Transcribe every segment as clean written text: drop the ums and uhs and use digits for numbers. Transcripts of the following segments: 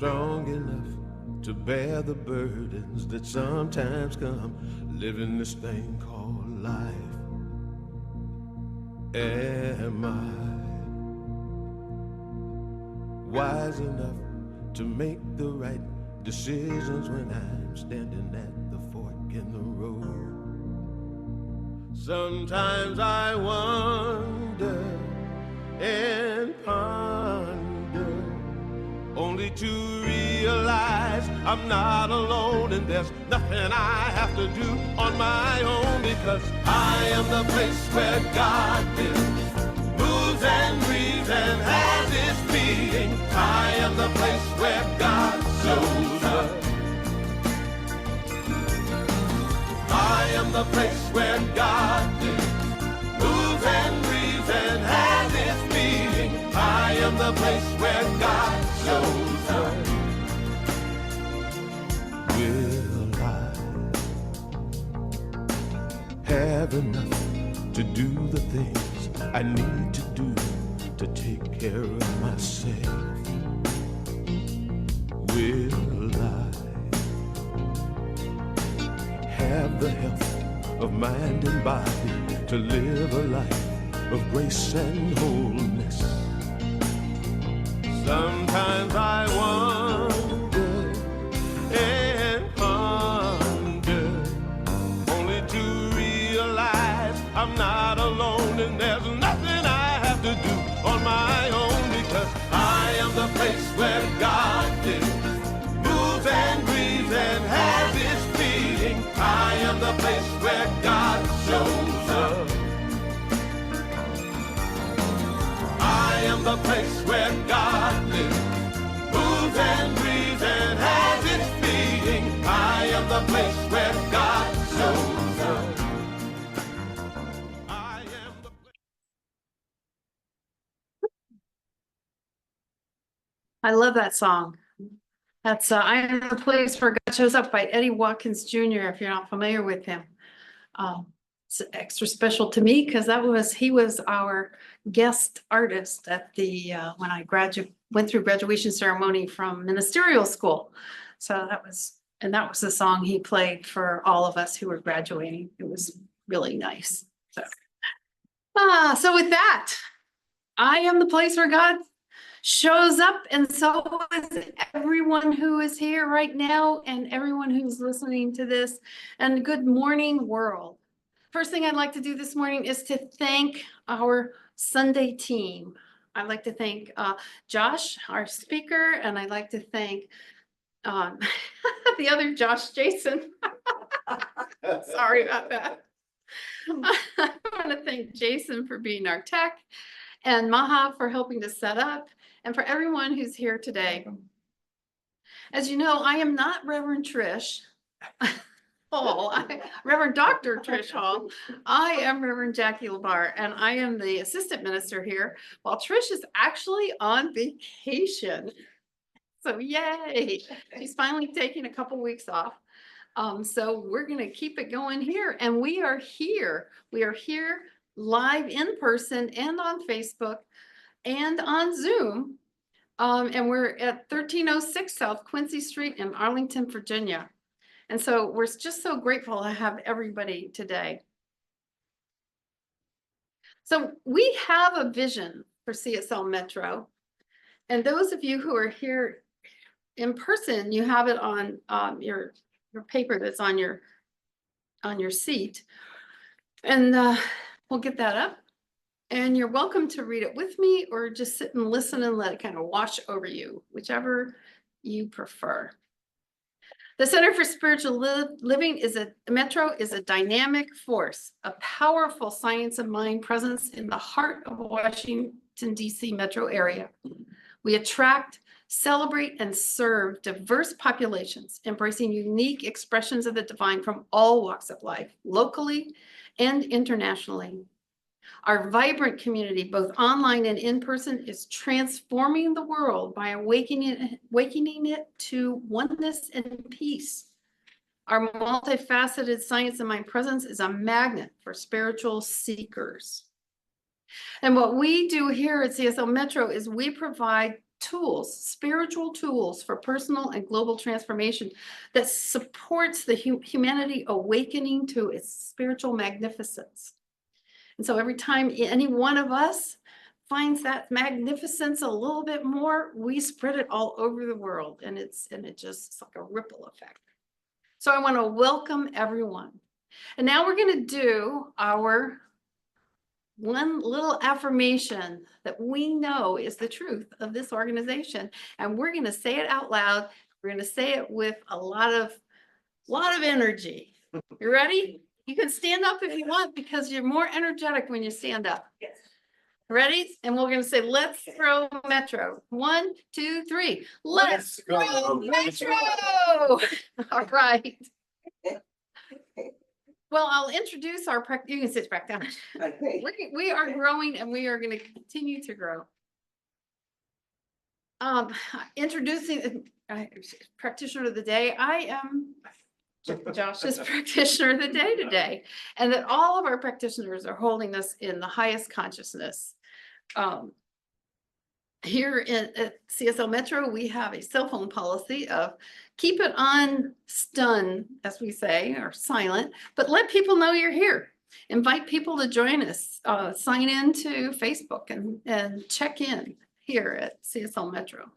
strong enough to bear the burdens that sometimes come living this thing called life? Am I wise enough to make the right decisions when I'm standing at the fork in the road? Sometimes I wonder and ponder, only to realize I'm not alone and there's nothing I have to do on my own, because I am the place where God lives, moves and breathes and has its being. I am the place where God shows up. I am the place where God lives, moves and breathes and has its being. I am the place where God shows up. Will I have enough to do the things I need to do to take care of myself? Will I have the health of mind and body to live a life of grace and wholeness? Sometimes I wonder and ponder, only to realize I'm not alone and there's nothing I have to do on my own, because I am the place where God lives, moves and breathes and has its being. I am the place where God shows up. I am the place where God lives, moves and breathes and has its being. I am the place where God shows up. I am the place. I love that song. That's I Am the Place Where God Shows Up by Eddie Watkins Jr., if you're not familiar with him. It's extra special to me because he was our guest artist at the when I went through graduation ceremony from ministerial school. So that was the song he played for all of us who were graduating. It was really nice. So with that, I am the place where God shows up, and so is everyone who is here right now and everyone who's listening to this. And good morning, world. First thing I'd like to do this morning is to thank our Sunday team. I'd like to thank Josh, our speaker, and I'd like to thank the other Josh, Jason. Sorry about that. I want to thank Jason for being our tech, and Maha for helping to set up, and for everyone who's here today. As you know, I am not Reverend Trish Hall, Reverend Dr. Trish Hall. I am Reverend Jackie LaBar, and I am the assistant minister here, while Trish is actually on vacation. So yay, she's finally taking a couple weeks off. So we're going to keep it going here, and we are here. We are here live in person and on Facebook and on Zoom. And we're at 1306 South Quincy Street in Arlington, Virginia. And so we're just so grateful to have everybody today. So we have a vision for CSL Metro. And those of you who are here in person, you have it on your paper that's on your seat. And we'll get that up. And you're welcome to read it with me or just sit and listen and let it kind of wash over you, whichever you prefer. The Center for Spiritual Living Metro is a dynamic force, a powerful science of mind presence in the heart of Washington, D.C. metro area. We attract, celebrate, and serve diverse populations, embracing unique expressions of the divine from all walks of life, locally and internationally. Our vibrant community, both online and in person, is transforming the world by awakening it to oneness and peace. Our multifaceted science and mind presence is a magnet for spiritual seekers. And what we do here at CSL Metro is we provide tools, spiritual tools for personal and global transformation that supports the humanity awakening to its spiritual magnificence. And so every time any one of us finds that magnificence a little bit more, we spread it all over the world, and it's like a ripple effect. So I want to welcome everyone. And now we're going to do our one little affirmation that we know is the truth of this organization. And we're going to say it out loud. We're going to say it with a lot of energy. You ready? You can stand up if you want, because you're more energetic when you stand up. Yes. Ready? And we're going to say, let's grow Metro. 1, 2, 3. Let's grow Metro. All right. Well, I'll introduce our, you can sit back down. Okay. We are growing, and we are going to continue to grow. Introducing practitioner of the day. I am Josh's practitioner of the day today, and that all of our practitioners are holding us in the highest consciousness. Here at CSL Metro, we have a cell phone policy of keep it on stun, as we say, or silent, but let people know you're here. Invite people to join us. Sign in to Facebook and check in here at CSL Metro.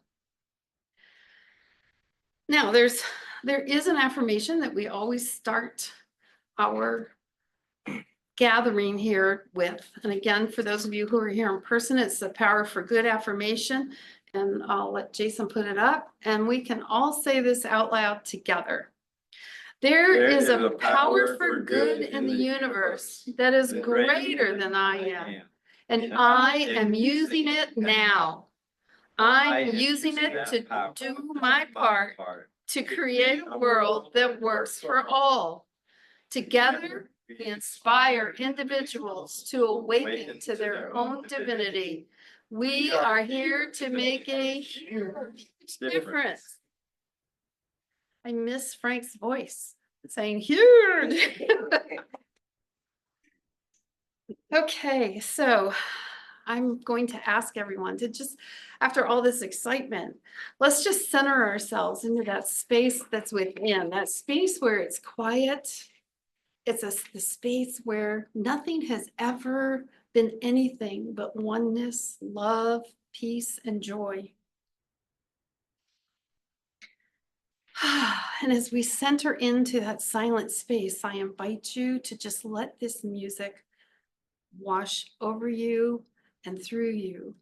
Now, there is an affirmation that we always start our gathering here with. And again, for those of you who are here in person, it's the Power for Good affirmation. And I'll let Jason put it up. And we can all say this out loud together. There is a power for good in the universe that is greater than I am. And I am using it now. I'm using it to do my part to create a world that works for all. Together, we inspire individuals to awaken to their own divinity. We are here to make a huge difference. I miss Frank's voice saying huge. Okay, so I'm going to ask everyone to just, after all this excitement, let's just center ourselves into that space that's within, that space where it's quiet. It's the space where nothing has ever been anything but oneness, love, peace, and joy. And as we center into that silent space, I invite you to just let this music wash over you and through you.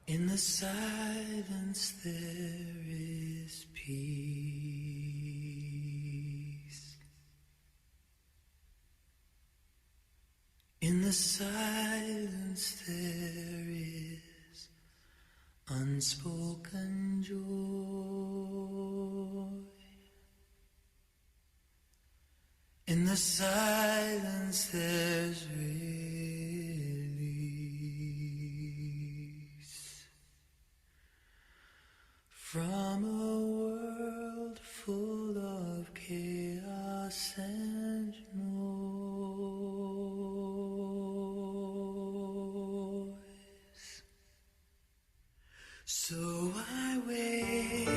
In the silence there is peace. In the silence there is unspoken joy. In the silence there's release from a world full of chaos and noise. So I wait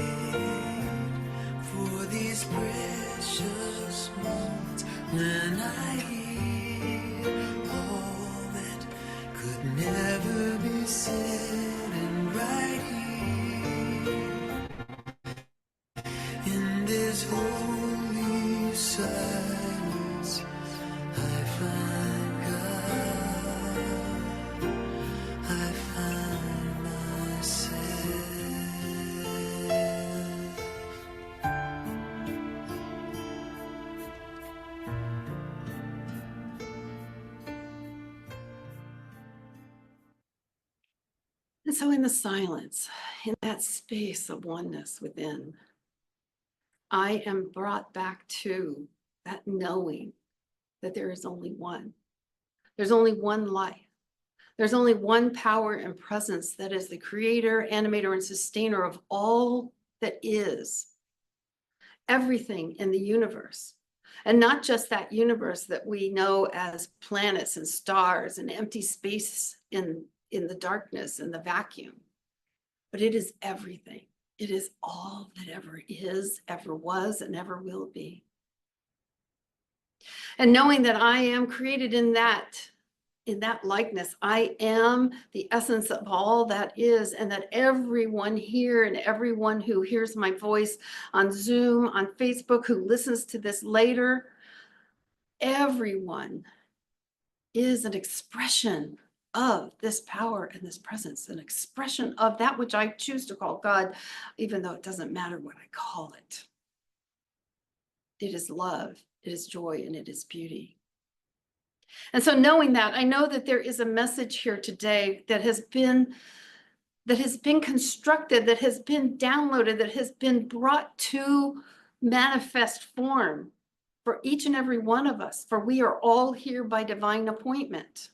for these precious moments when I hear all that could never be said, and right here in this holy silence I find God, I find myself. And so in the silence, in that space of oneness within, I am brought back to that knowing that there is only one. There's only one life. There's only one power and presence that is the creator, animator, and sustainer of all that is, everything in the universe. And not just that universe that we know as planets and stars and empty space in the darkness and the vacuum, but it is everything. It is all that ever is, ever was, and ever will be. And knowing that I am created in that likeness, I am the essence of all that is, and that everyone here and everyone who hears my voice on Zoom, on Facebook, who listens to this later, everyone is an expression of this power and this presence, an expression of that which I choose to call God, even though it doesn't matter what I call it. It is love, it is joy, and it is beauty. And so knowing that, I know that there is a message here today that has been constructed, that has been downloaded, that has been brought to manifest form for each and every one of us, for we are all here by divine appointment.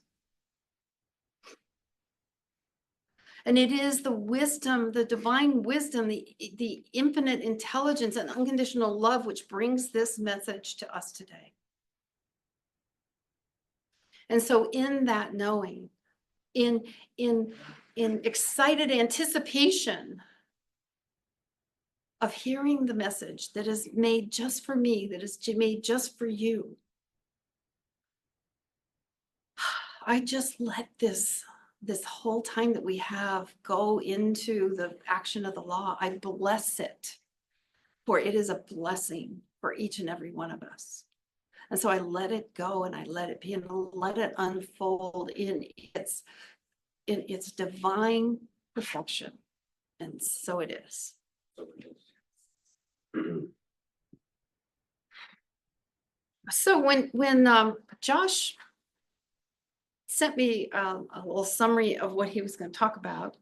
And it is the wisdom, the divine wisdom, the infinite intelligence and unconditional love which brings this message to us today. And so in that knowing, in excited anticipation of hearing the message that is made just for me, that is made just for you, I just let this whole time that we have go into the action of the law. I bless it, for it is a blessing for each and every one of us. And so I let it go, and I let it be, and let it unfold in its divine perfection. And so it is. So when Josh sent me a little summary of what he was going to talk about,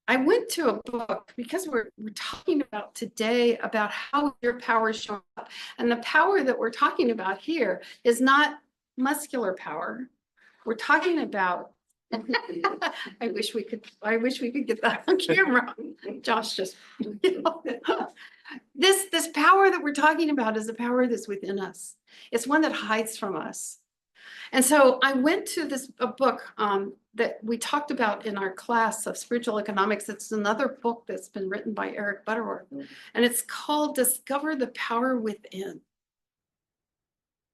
I went to a book because we're talking about today about how your power shows up. And the power that we're talking about here is not muscular power. We're talking about I wish we could get that on camera. Josh just this power that we're talking about is a power that's within us. It's one that hides from us. And so I went to a book that we talked about in our class of spiritual economics. It's another book that's been written by Eric Butterworth, and it's called Discover the Power Within,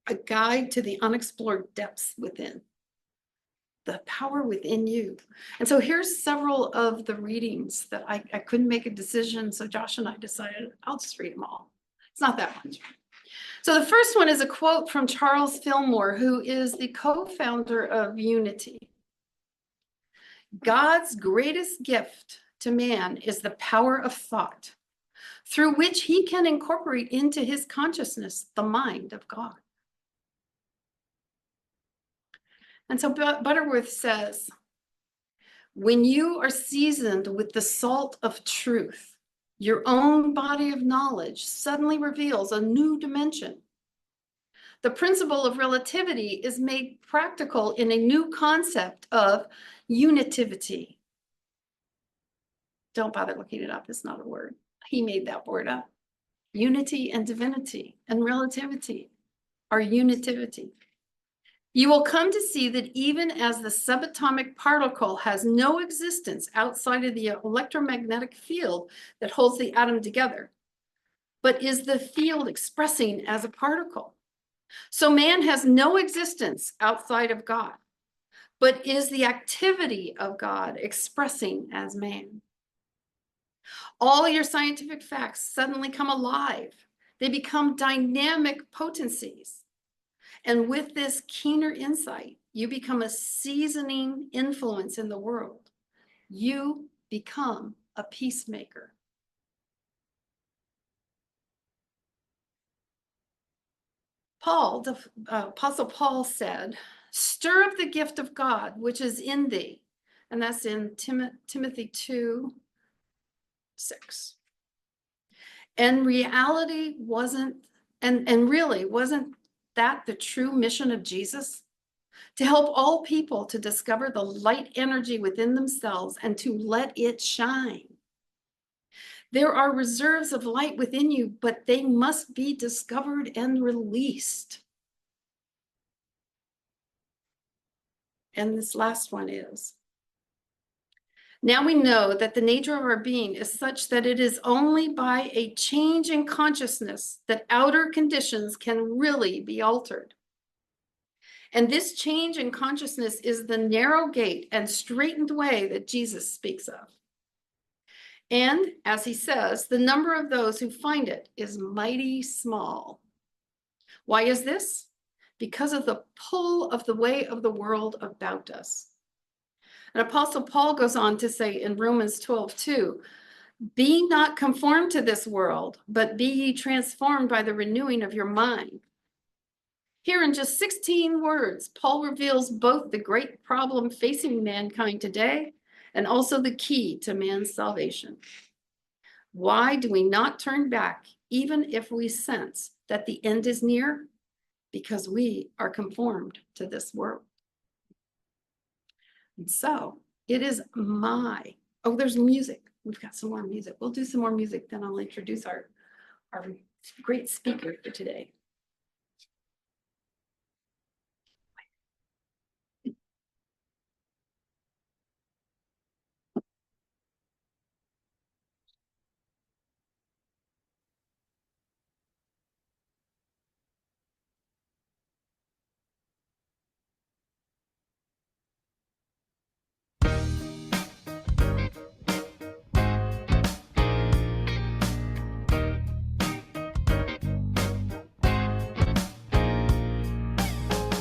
a guide to the unexplored depths within. The power within you. And so here's several of the readings that I couldn't make a decision. So Josh and I decided I'll just read them all. It's not that much. So the first one is a quote from Charles Fillmore, who is the co-founder of Unity. God's greatest gift to man is the power of thought, through which he can incorporate into his consciousness the mind of God. And so Butterworth says, when you are seasoned with the salt of truth, your own body of knowledge suddenly reveals a new dimension. The principle of relativity is made practical in a new concept of unitivity. Don't bother looking it up, it's not a word. He made that word up. Unity and divinity and relativity are unitivity. You will come to see that even as the subatomic particle has no existence outside of the electromagnetic field that holds the atom together, but is the field expressing as a particle. So man has no existence outside of God, but is the activity of God expressing as man. All your scientific facts suddenly come alive. They become dynamic potencies. And with this keener insight, you become a seasoning influence in the world. You become a peacemaker. Paul, the Apostle Paul said, stir up the gift of God, which is in thee. And that's in Timothy 2:6. And reality wasn't, and really, wasn't that the true mission of Jesus? To help all people to discover the light energy within themselves and to let it shine. There are reserves of light within you, but they must be discovered and released. And this last one is, now we know that the nature of our being is such that it is only by a change in consciousness that outer conditions can really be altered. And this change in consciousness is the narrow gate and straightened way that Jesus speaks of. And as he says, the number of those who find it is mighty small. Why is this? Because of the pull of the way of the world about us. And Apostle Paul goes on to say in Romans 12:2, be not conformed to this world, but be ye transformed by the renewing of your mind. Here in just 16 words, Paul reveals both the great problem facing mankind today and also the key to man's salvation. Why do we not turn back even if we sense that the end is near? Because we are conformed to this world. And so it is there's music. We've got some more music. We'll do some more music, then I'll introduce our great speaker for today.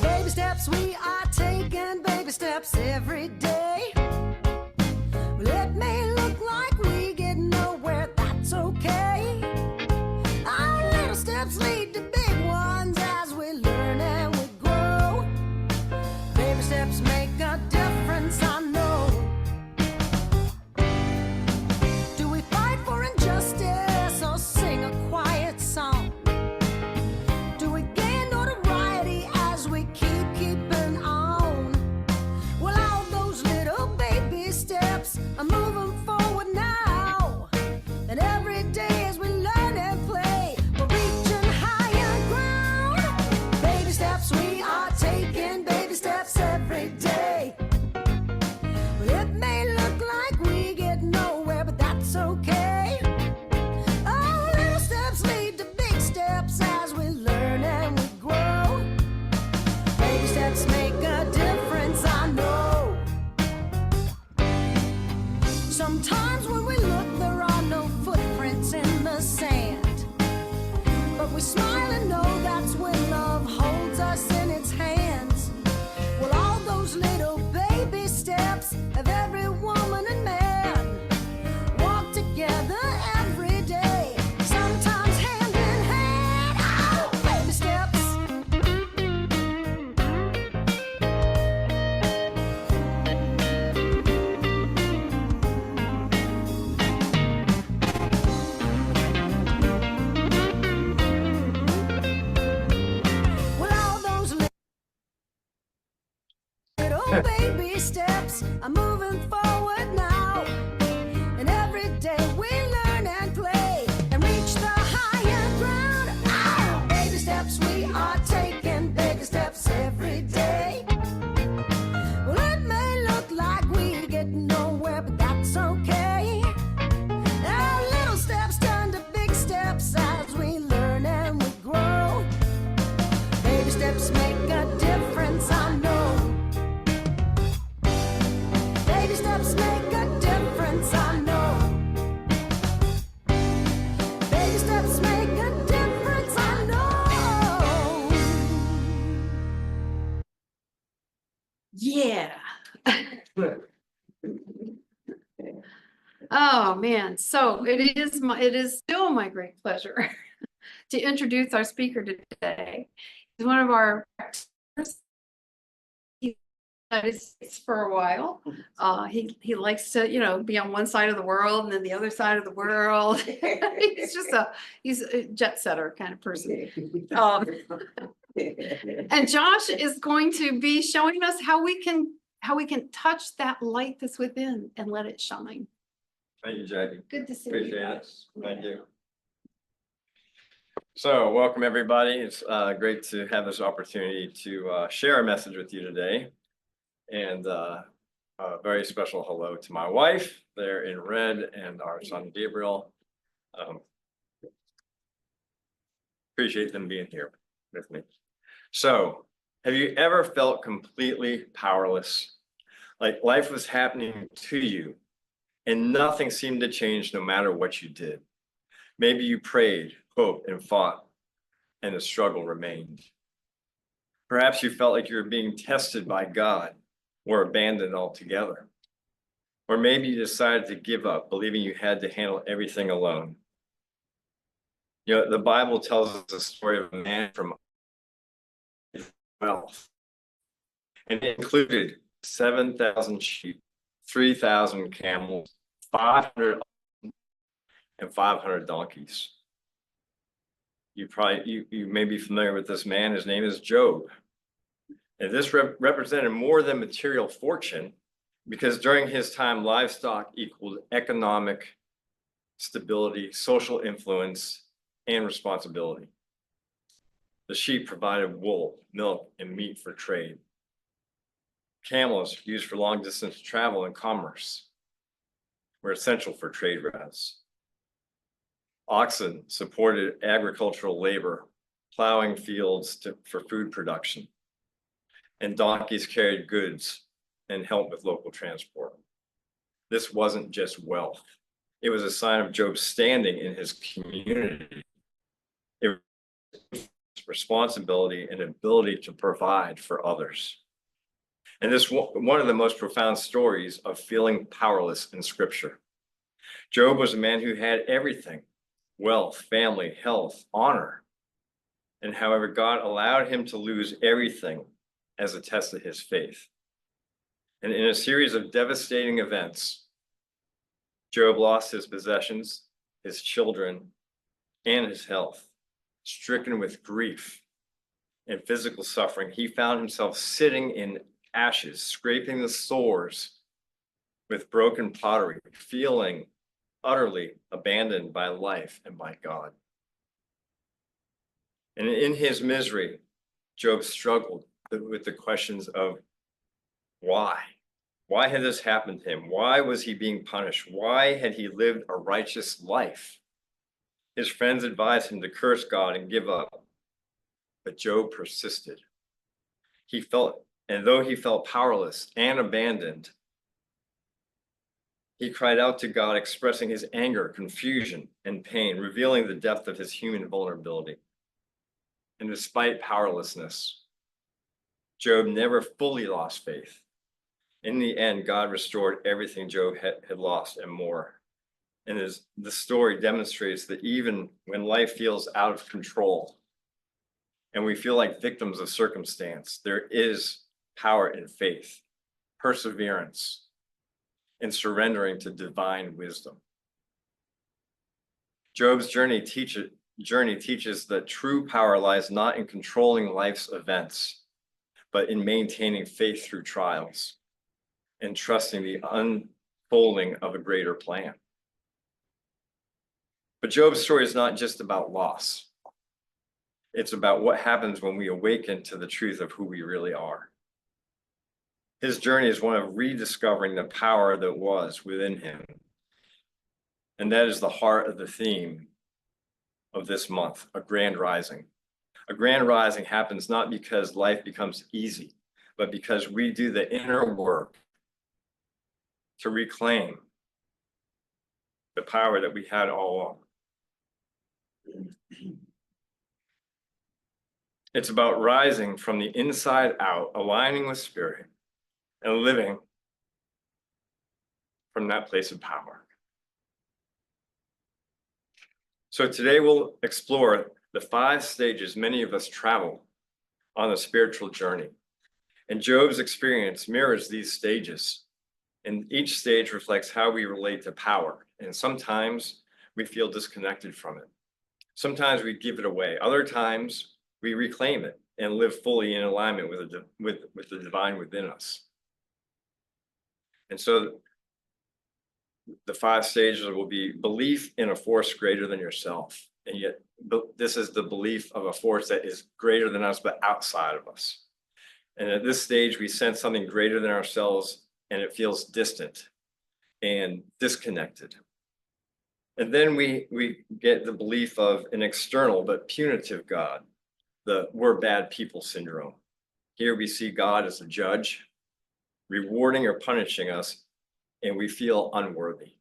Baby steps we are taking, baby steps every day. Well, it may look like we get nowhere, that's okay. Our little steps lead to big ones as we learn and we grow. Baby steps make a difference, I know. Do we fight for injustice or sing a quiet song? Do we gain notoriety as we keeping on? Well, all those little baby steps are moving forward now. And every day as we learn and play, we're reaching higher ground. Baby steps we are taking, baby steps every day. Well, it may look like we get nowhere, but that's okay. Oh, little steps lead to big steps as we learn and we grow. Baby steps make a difference, I know. Sometimes when we look, there are no footprints in the sand. But we smile and know that's when love holds us in its hands. Well, all those little baby steps of every woman and man walk together every day, sometimes hand in hand. Oh, baby steps. Well, all those little baby steps are moving forward now. And every day we learn and play and reach the higher ground. Oh, baby steps we are taking, baby steps every day. Well, it may look like we get nowhere, but that's okay. Our little steps turn to big steps as we learn and we grow. Baby steps make a difference, I know. Baby steps make a difference, I know. Baby steps make a difference, I know. Yeah. Oh, man. So it is still my great pleasure to introduce our speaker today. He's one of our United States for a while. He likes to, you know, be on one side of the world and then the other side of the world. He's a jet setter kind of person. And Josh is going to be showing us how we can touch that light that's within and let it shine. Thank you, Jackie. Good to see you. Appreciate it. Thank you. So welcome, everybody. It's great to have this opportunity to share a message with you today. And a very special hello to my wife there in red and our son Gabriel. Appreciate them being here with me. So have you ever felt completely powerless? Like life was happening to you and nothing seemed to change no matter what you did. Maybe you prayed, hoped, and fought, and the struggle remained. Perhaps you felt like you were being tested by God or abandoned altogether. Or maybe you decided to give up, believing you had to handle everything alone. You know, the Bible tells us the story of a man from wealth. And it included 7,000 sheep, 3,000 camels, 500 and 500 donkeys. You may be familiar with this man. His name is Job. And this represented more than material fortune, because during his time, livestock equaled economic stability, social influence, and responsibility. The sheep provided wool, milk, and meat for trade. Camels, used for long distance travel and commerce, were essential for trade routes. Oxen supported agricultural labor, plowing fields for food production. And donkeys carried goods and helped with local transport. This wasn't just wealth. It was a sign of Job's standing in his community. It was responsibility and ability to provide for others. And this one of the most profound stories of feeling powerless in Scripture. Job was a man who had everything: wealth, family, health, honor. And however, God allowed him to lose everything as a test of his faith. And in a series of devastating events, Job lost his possessions, his children, and his health. Stricken with grief and physical suffering, he found himself sitting in ashes, scraping the sores with broken pottery, feeling utterly abandoned by life and by God. And in his misery, Job struggled with the questions of why? Why had this happened to him? Why was he being punished? Why had he lived a righteous life? His friends advised him to curse God and give up, but Job persisted. And though he felt powerless and abandoned, he cried out to God, expressing his anger, confusion, and pain, revealing the depth of his human vulnerability. And despite powerlessness, Job never fully lost faith. In the end, God restored everything Job had lost and more. And the story demonstrates that even when life feels out of control and we feel like victims of circumstance, there is power in faith, perseverance, and surrendering to divine wisdom. Job's journey teaches that true power lies not in controlling life's events, but in maintaining faith through trials and trusting the unfolding of a greater plan. But Job's story is not just about loss. It's about what happens when we awaken to the truth of who we really are. His journey is one of rediscovering the power that was within him. And that is the heart of the theme of this month, a grand rising. A grand rising happens not because life becomes easy, but because we do the inner work to reclaim the power that we had all along. It's about rising from the inside out, aligning with spirit, and living from that place of power. So today we'll explore the 5 stages many of us travel on a spiritual journey. And Job's experience mirrors these stages. And each stage reflects how we relate to power. And sometimes we feel disconnected from it. Sometimes we give it away. Other times we reclaim it and live fully in alignment with the divine within us. And so the 5 stages will be belief in a force greater than yourself. And yet this is the belief of a force that is greater than us, but outside of us. And at this stage, we sense something greater than ourselves, and it feels distant and disconnected. And then we get the belief of an external but punitive God, the we're bad people syndrome. Here we see God as a judge, rewarding or punishing us, and we feel unworthy.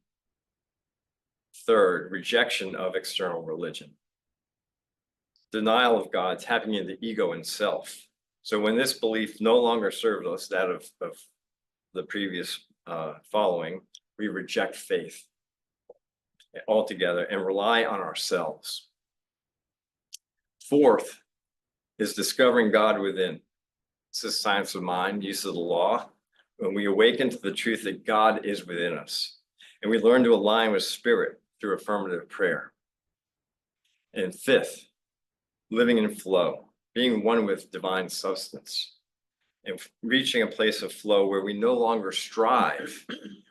Third, rejection of external religion. Denial of God, tapping into ego and self. So when this belief no longer serves us, that of the previous following, we reject faith altogether and rely on ourselves. Fourth is discovering God within. This is science of mind, use of the law. When we awaken to the truth that God is within us, and we learn to align with spirit through affirmative prayer. And fifth, living in flow, being one with divine substance, and reaching a place of flow where we no longer strive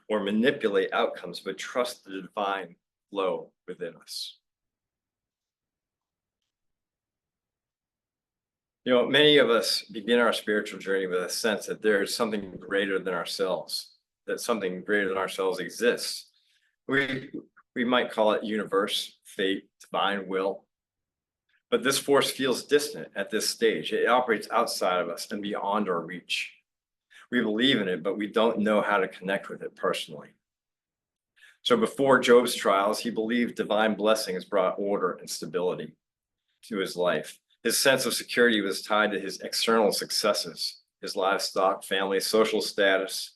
or manipulate outcomes, but trust the divine flow within us. You know, many of us begin our spiritual journey with a sense that there is something greater than ourselves, that something greater than ourselves exists. We might call it universe, fate, divine will. But this force feels distant at this stage. It operates outside of us and beyond our reach. We believe in it, but we don't know how to connect with it personally. So before Job's trials, he believed divine blessings brought order and stability to his life. His sense of security was tied to his external successes, his livestock, family, social status.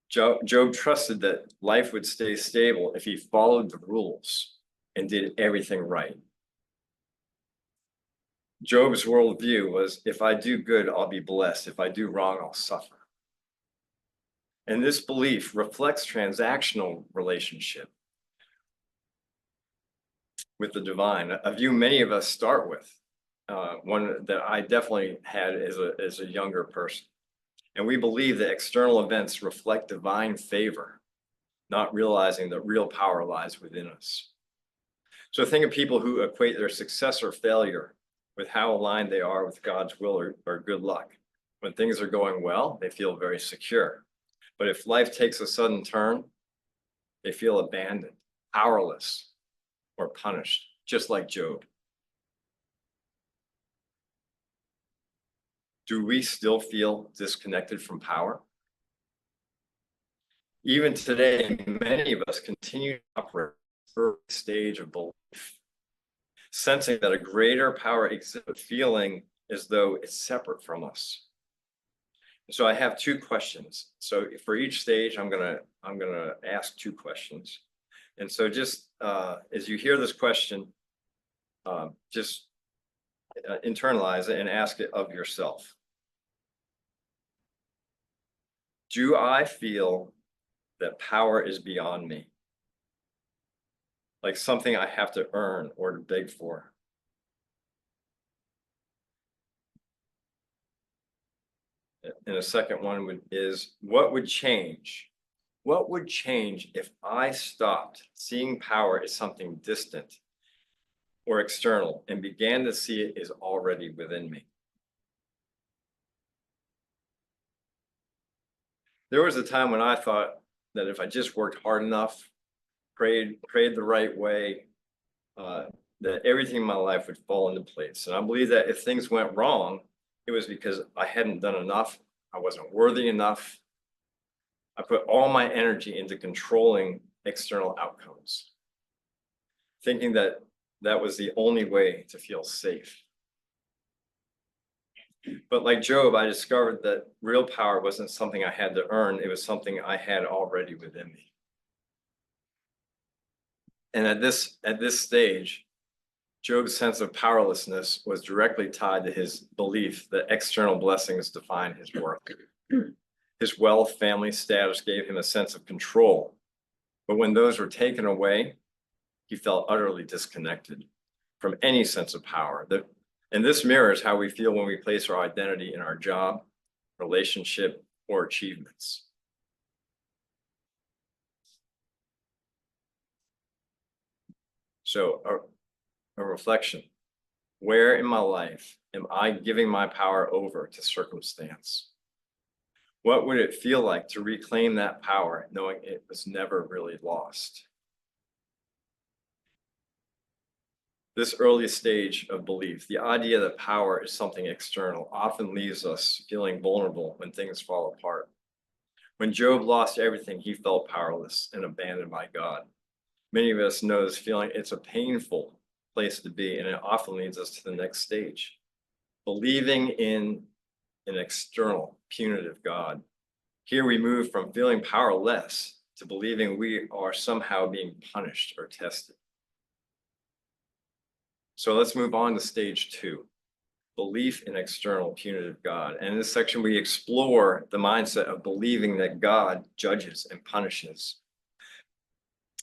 Job trusted that life would stay stable if he followed the rules and did everything right. Job's worldview was, if I do good, I'll be blessed. If I do wrong, I'll suffer. And this belief reflects transactional relationship with the divine, a view many of us start with, one that I definitely had as a younger person. And we believe that external events reflect divine favor, not realizing that real power lies within us. So think of people who equate their success or failure with how aligned they are with God's will or good luck. When things are going well, they feel very secure. But if life takes a sudden turn, they feel abandoned, powerless, or punished, just like Job. Do we still feel disconnected from power? Even today, many of us continue to operate at the early stage of belief, sensing that a greater power exists, but feeling as though it's separate from us. So I have 2 questions. So for each stage, I'm gonna ask 2 questions. And so just as you hear this question, just internalize it and ask it of yourself. Do I feel that power is beyond me? Like something I have to earn or to beg for? And a second one is, what would change? What would change if I stopped seeing power as something distant or external and began to see it as already within me? There was a time when I thought that if I just worked hard enough, prayed the right way, that everything in my life would fall into place. And I believe that if things went wrong, it was because I hadn't done enough. I wasn't worthy enough. I put all my energy into controlling external outcomes, thinking that that was the only way to feel safe. But like Job, I discovered that real power wasn't something I had to earn. It was something I had already within me. And at this stage, Job's sense of powerlessness was directly tied to his belief that external blessings define his worth. His wealth, family status gave him a sense of control, but when those were taken away, he felt utterly disconnected from any sense of power. And this mirrors how we feel when we place our identity in our job, relationship, or achievements. So a reflection. Where in my life am I giving my power over to circumstance? What would it feel like to reclaim that power, knowing it was never really lost? This early stage of belief, the idea that power is something external, often leaves us feeling vulnerable when things fall apart. When Job lost everything, he felt powerless and abandoned by God. Many of us know this feeling. It's a painful place to be, and it often leads us to the next stage. Believing in an external, punitive God. Here we move from feeling powerless to believing we are somehow being punished or tested. So let's move on to stage 2, belief in external punitive God. And in this section, we explore the mindset of believing that God judges and punishes,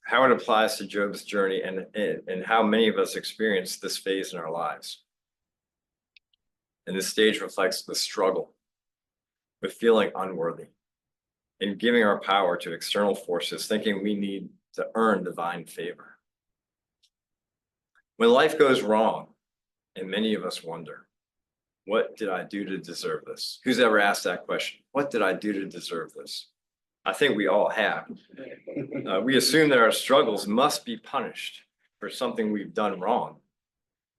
how it applies to Job's journey, and how many of us experience this phase in our lives. And this stage reflects the struggle with feeling unworthy and giving our power to external forces, thinking we need to earn divine favor. When life goes wrong, and many of us wonder, what did I do to deserve this? Who's ever asked that question? What did I do to deserve this? I think we all have. We assume that our struggles must be punished for something we've done wrong.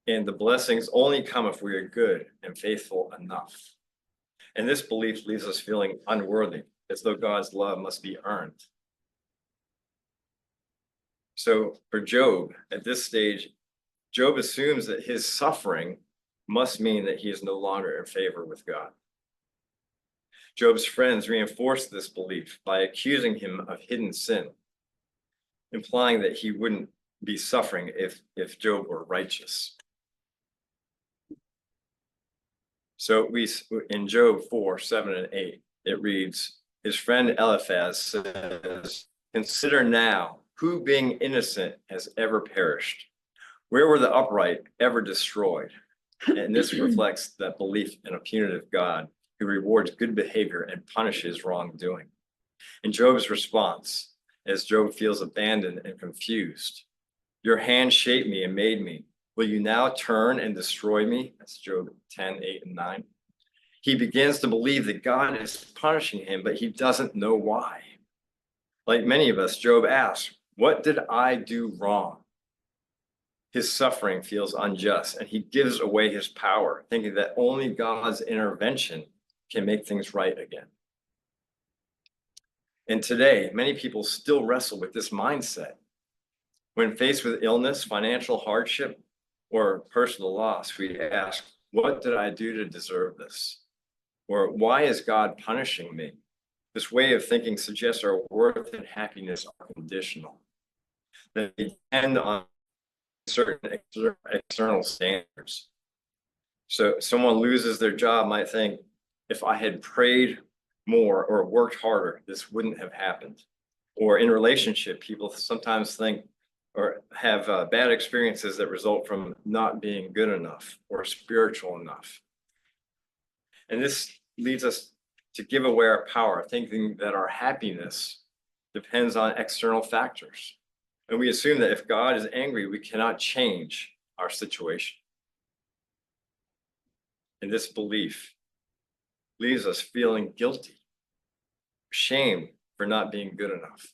And the blessings only come if we are good and faithful enough. And this belief leaves us feeling unworthy, as though God's love must be earned. So for Job, at this stage, Job assumes that his suffering must mean that he is no longer in favor with God. Job's friends reinforce this belief by accusing him of hidden sin, implying that he wouldn't be suffering if Job were righteous. So in Job 4, 7, and 8, it reads, his friend Eliphaz says, consider now who being innocent has ever perished. Where were the upright ever destroyed? And this reflects that belief in a punitive God who rewards good behavior and punishes wrongdoing. In Job's response, as Job feels abandoned and confused, your hand shaped me and made me. Will you now turn and destroy me? That's Job 10, 8, and 9. He begins to believe that God is punishing him, but he doesn't know why. Like many of us, Job asks, what did I do wrong? His suffering feels unjust, and he gives away his power, thinking that only God's intervention can make things right again. And today, many people still wrestle with this mindset. When faced with illness, financial hardship, or personal loss, we ask, what did I do to deserve this? Or why is God punishing me? This way of thinking suggests our worth and happiness are conditional, that they depend on certain external standards. So someone loses their job might think, if I had prayed more or worked harder, this wouldn't have happened. Or in relationship, people sometimes think or have bad experiences that result from not being good enough or spiritual enough. And this leads us to give away our power, thinking that our happiness depends on external factors. And we assume that if God is angry, we cannot change our situation. And this belief leaves us feeling guilty, shame for not being good enough,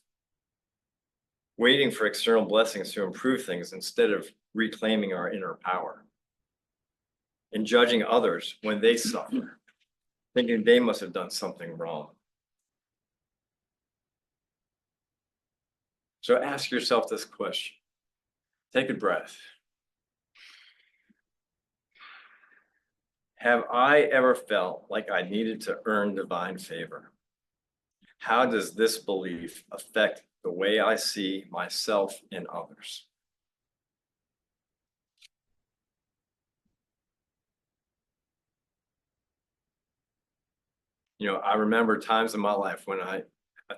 waiting for external blessings to improve things instead of reclaiming our inner power, and judging others when they suffer, thinking they must have done something wrong. So ask yourself this question. Take a breath. Have I ever felt like I needed to earn divine favor? How does this belief affect the way I see myself and others? I remember times in my life when I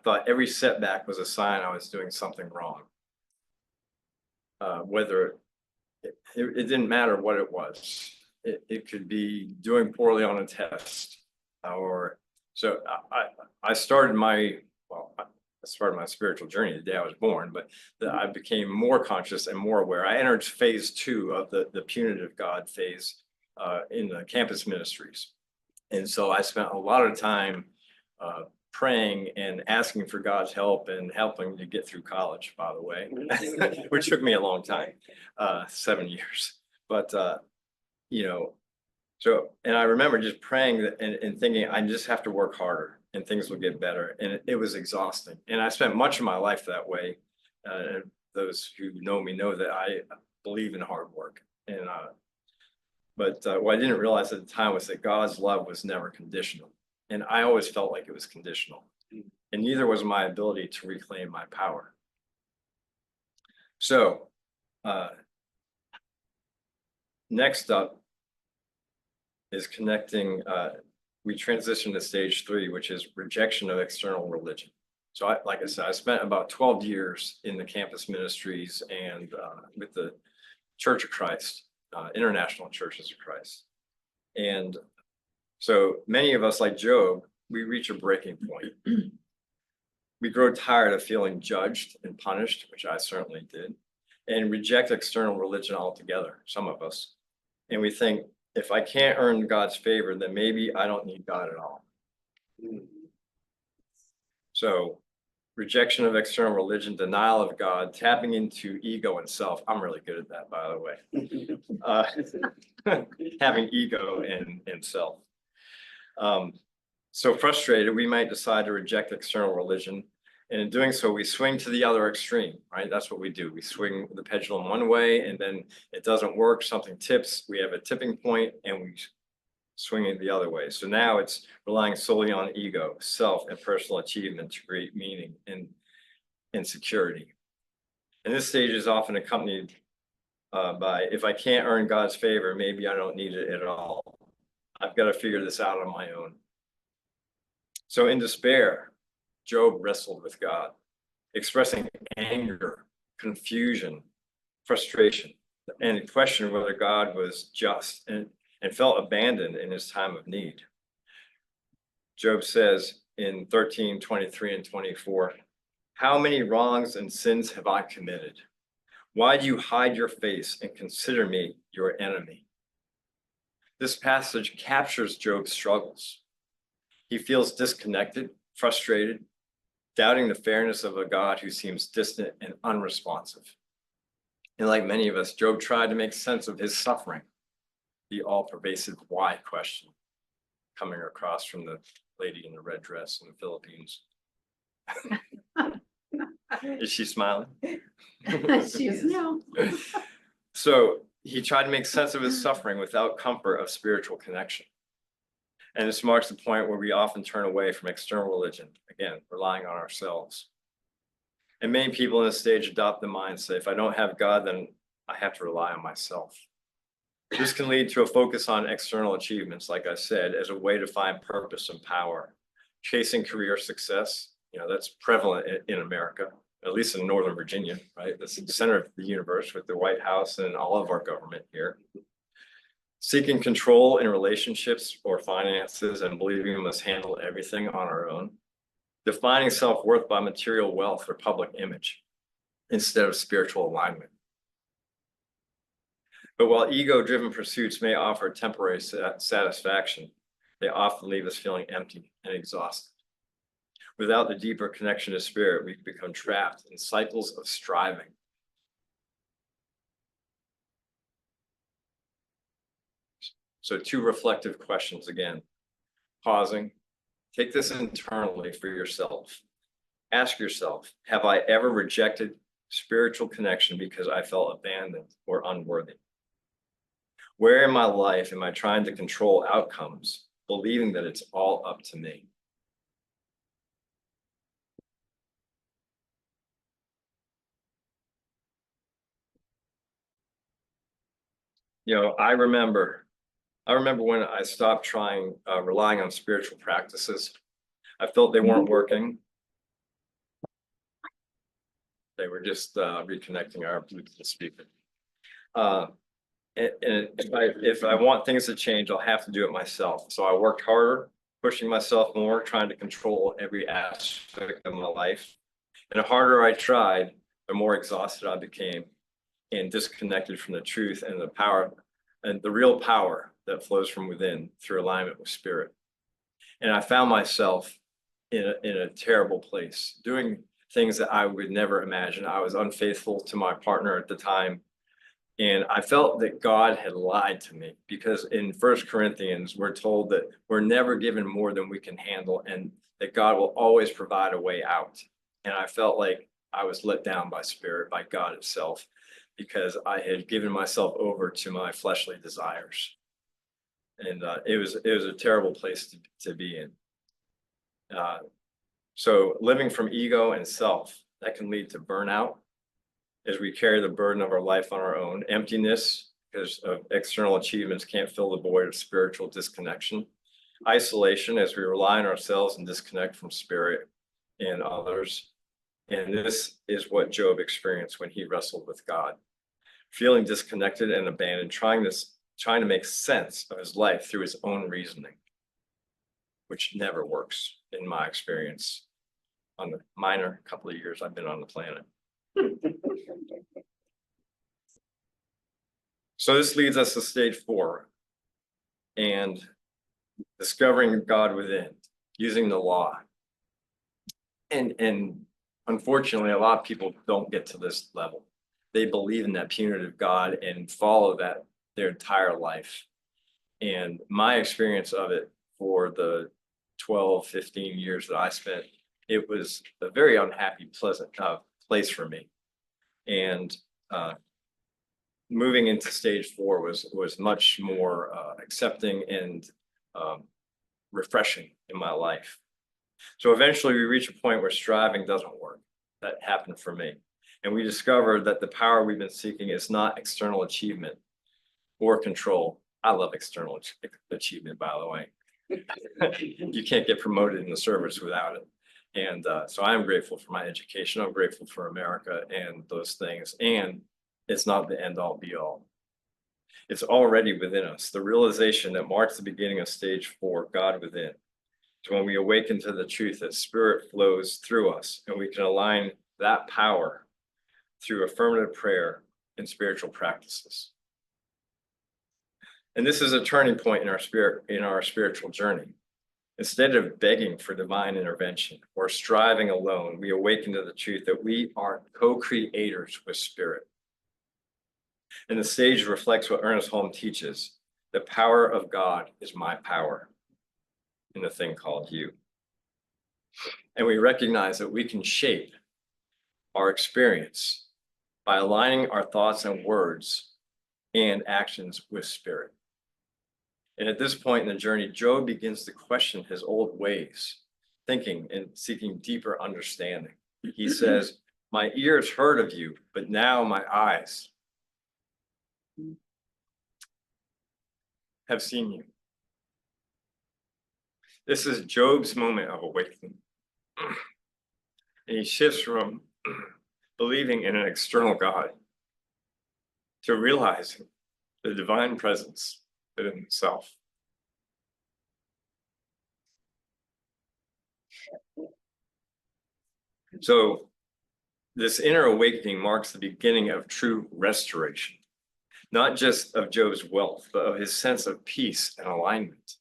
thought every setback was a sign I was doing something wrong. Whether it didn't matter what it was. It could be doing poorly on a test, or so I started my I started my spiritual journey the day I was born, but I became more conscious and more aware. I entered phase 2 of the punitive God phase in the campus ministries. And so I spent a lot of time praying and asking for God's help and helping to get through college, by the way, which took me a long time, 7 years. But, and I remember just praying and thinking, I just have to work harder and things will get better. And it was exhausting. And I spent much of my life that way. Those who know me know that I believe in hard work. And But what I didn't realize at the time was that God's love was never conditional. And I always felt like it was conditional. And neither was my ability to reclaim my power. So next up is connecting, we transition to stage 3, which is rejection of external religion. So like I said, I spent about 12 years in the campus ministries and with the Church of Christ. International Churches of Christ. And so many of us, like Job, we reach a breaking point. We grow tired of feeling judged and punished, which I certainly did, and reject external religion altogether, some of us. And we think, if I can't earn God's favor, then maybe I don't need God at all. So rejection of external religion, denial of God, tapping into ego and self. I'm really good at that, by the way. Having ego and self. So frustrated, we might decide to reject external religion. And in doing so, we swing to the other extreme, right? That's what we do. We swing the pendulum one way, and then it doesn't work. Something tips. We have a tipping point, and we swing it the other way. So now it's relying solely on ego, self, and personal achievement to create meaning and security. And this stage is often accompanied by, if I can't earn God's favor, maybe I don't need it at all. I've got to figure this out on my own. So in despair, Job wrestled with God, expressing anger, confusion, frustration, and questioned whether God was just and felt abandoned in his time of need. Job says in 13, 23, and 24, how many wrongs and sins have I committed? Why do you hide your face and consider me your enemy? This passage captures Job's struggles. He feels disconnected, frustrated, doubting the fairness of a God who seems distant and unresponsive. And like many of us, Job tried to make sense of his suffering, the all-pervasive why question coming across from the lady in the red dress in the Philippines. Is she smiling? She's no. So he tried to make sense of his suffering without comfort of spiritual connection. And this marks the point where we often turn away from external religion, again, relying on ourselves. And many people in this stage adopt the mindset, if I don't have God, then I have to rely on myself. This can lead to a focus on external achievements, like I said, as a way to find purpose and power. Chasing career success, that's prevalent in America, at least in Northern Virginia, right? That's the center of the universe with the White House and all of our government here. Seeking control in relationships or finances and believing we must handle everything on our own. Defining self-worth by material wealth or public image instead of spiritual alignment. But while ego-driven pursuits may offer temporary satisfaction, they often leave us feeling empty and exhausted. Without the deeper connection to spirit, we become trapped in cycles of striving. So 2 reflective questions again. Pausing, take this internally for yourself. Ask yourself, have I ever rejected spiritual connection because I felt abandoned or unworthy? Where in my life am I trying to control outcomes, believing that it's all up to me? I remember I remember when I stopped relying on spiritual practices. I felt they weren't working. They were just reconnecting our Bluetooth speaker. And if I want things to change, I'll have to do it myself. So I worked harder, pushing myself more, trying to control every aspect of my life. And the harder I tried, the more exhausted I became and disconnected from the truth and the power and the real power that flows from within through alignment with spirit. And I found myself in a terrible place, doing things that I would never imagine. I was unfaithful to my partner at the time. And I felt that God had lied to me, because in 1 Corinthians, we're told that we're never given more than we can handle and that God will always provide a way out. And I felt like I was let down by spirit, by God itself, because I had given myself over to my fleshly desires. And it was a terrible place to be in. So living from ego and self, that can lead to burnout, as we carry the burden of our life on our own, emptiness because of external achievements can't fill the void of spiritual disconnection, isolation as we rely on ourselves and disconnect from spirit and others. And this is what Job experienced when he wrestled with God, feeling disconnected and abandoned, trying to make sense of his life through his own reasoning, which never works in my experience on the minor couple of years I've been on the planet. So this leads us to stage 4 and discovering God within, using the law. And unfortunately, a lot of people don't get to this level. They believe in that punitive God and follow that their entire life. And my experience of it for the 12, 15 years that I spent, it was a very unhappy, pleasant place for me. And moving into stage 4 was much more accepting and refreshing in my life. So eventually we reach a point where striving doesn't work. That happened for me. And we discovered that the power we've been seeking is not external achievement or control. I love external achievement, by the way. You can't get promoted in the service without it. And so I'm grateful for my education. I'm grateful for America and those things. And it's not the end all be all. It's already within us. The realization that marks the beginning of stage 4, God within, is when we awaken to the truth that spirit flows through us, and we can align that power through affirmative prayer and spiritual practices. And this is a turning point in our spiritual journey. Instead of begging for divine intervention or striving alone, we awaken to the truth that we are co-creators with spirit. And the stage reflects what Ernest Holmes teaches. The power of God is my power in the thing called you. And we recognize that we can shape our experience by aligning our thoughts and words and actions with spirit. And at this point in the journey, Job begins to question his old ways, thinking and seeking deeper understanding. He says, "My ears heard of you, but now my eyes have seen you." This is Job's moment of awakening. And he shifts from believing in an external God to realizing the divine presence within himself. So this inner awakening marks the beginning of true restoration, not just of Job's wealth, but of his sense of peace and alignment.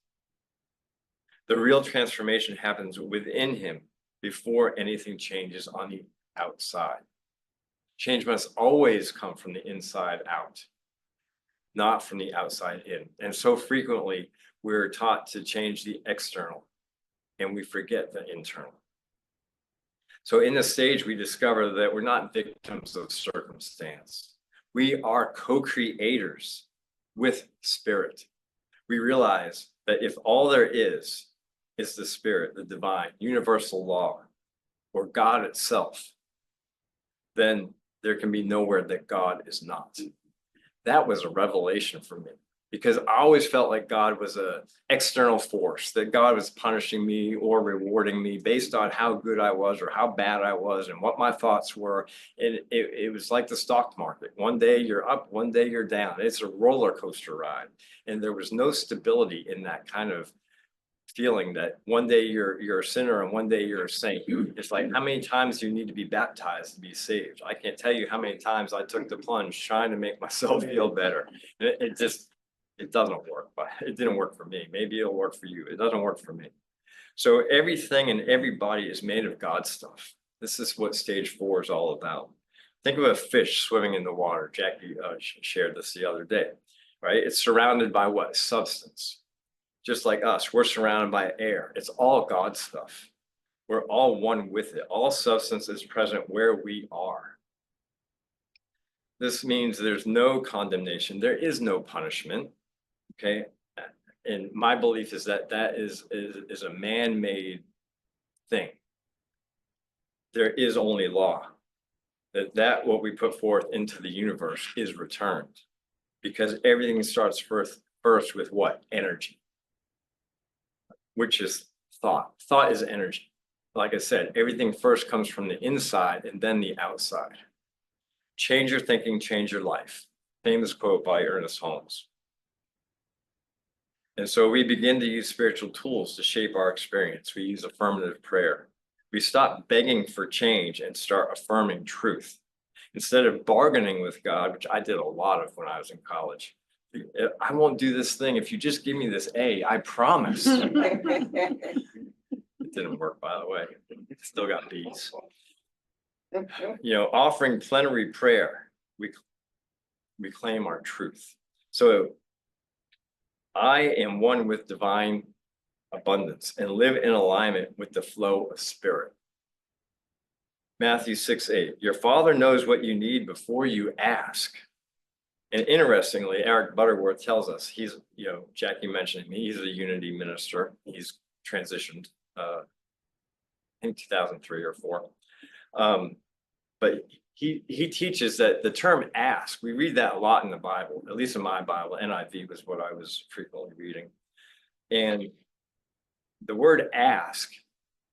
The real transformation happens within him before anything changes on the outside. Change must always come from the inside out, not from the outside in. And so frequently we're taught to change the external and we forget the internal. So in this stage, we discover that we're not victims of circumstance. We are co-creators with spirit. We realize that if all there is the spirit, the divine, universal law, or God itself, then there can be nowhere that God is not. That was a revelation for me, because I always felt like God was a external force, that God was punishing me or rewarding me based on how good I was or how bad I was and what my thoughts were. And it was like the stock market. One day you're up, one day you're down. It's a roller coaster ride. And there was no stability in that kind of feeling that one day you're a sinner and one day you're a saint. It's like, how many times do you need to be baptized to be saved? I can't tell you how many times I took the plunge trying to make myself feel better. And it doesn't work, but it didn't work for me. Maybe it'll work for you. It doesn't work for me. So everything and everybody is made of God stuff. This is what stage 4 is all about. Think of a fish swimming in the water. Jackie shared this the other day, right? It's surrounded by what? Substance. Just like us, we're surrounded by air. It's all God stuff. We're all one with it. All substance is present where we are. This means there's no condemnation. There is no punishment. Okay. And my belief is that that is a man-made thing. There is only law. That what we put forth into the universe is returned, because everything starts first with what? Energy, which is thought. Thought is energy. Like I said, everything first comes from the inside and then the outside. Change your thinking, change your life. Famous quote by Ernest Holmes. And so we begin to use spiritual tools to shape our experience. We use affirmative prayer. We stop begging for change and start affirming truth. Instead of bargaining with God, which I did a lot of when I was in college. I won't do this thing if you just give me this A, I promise. It didn't work, by the way. Still got B's. Offering plenary prayer, we claim our truth. So I am one with divine abundance and live in alignment with the flow of spirit. Matthew 6:8, your Father knows what you need before you ask. And interestingly, Eric Butterworth tells us, Jackie mentioned him, he's a Unity minister. He's transitioned, I think 2003 or 4. But he teaches that the term ask, we read that a lot in the Bible, at least in my Bible. NIV was what I was frequently reading. And the word ask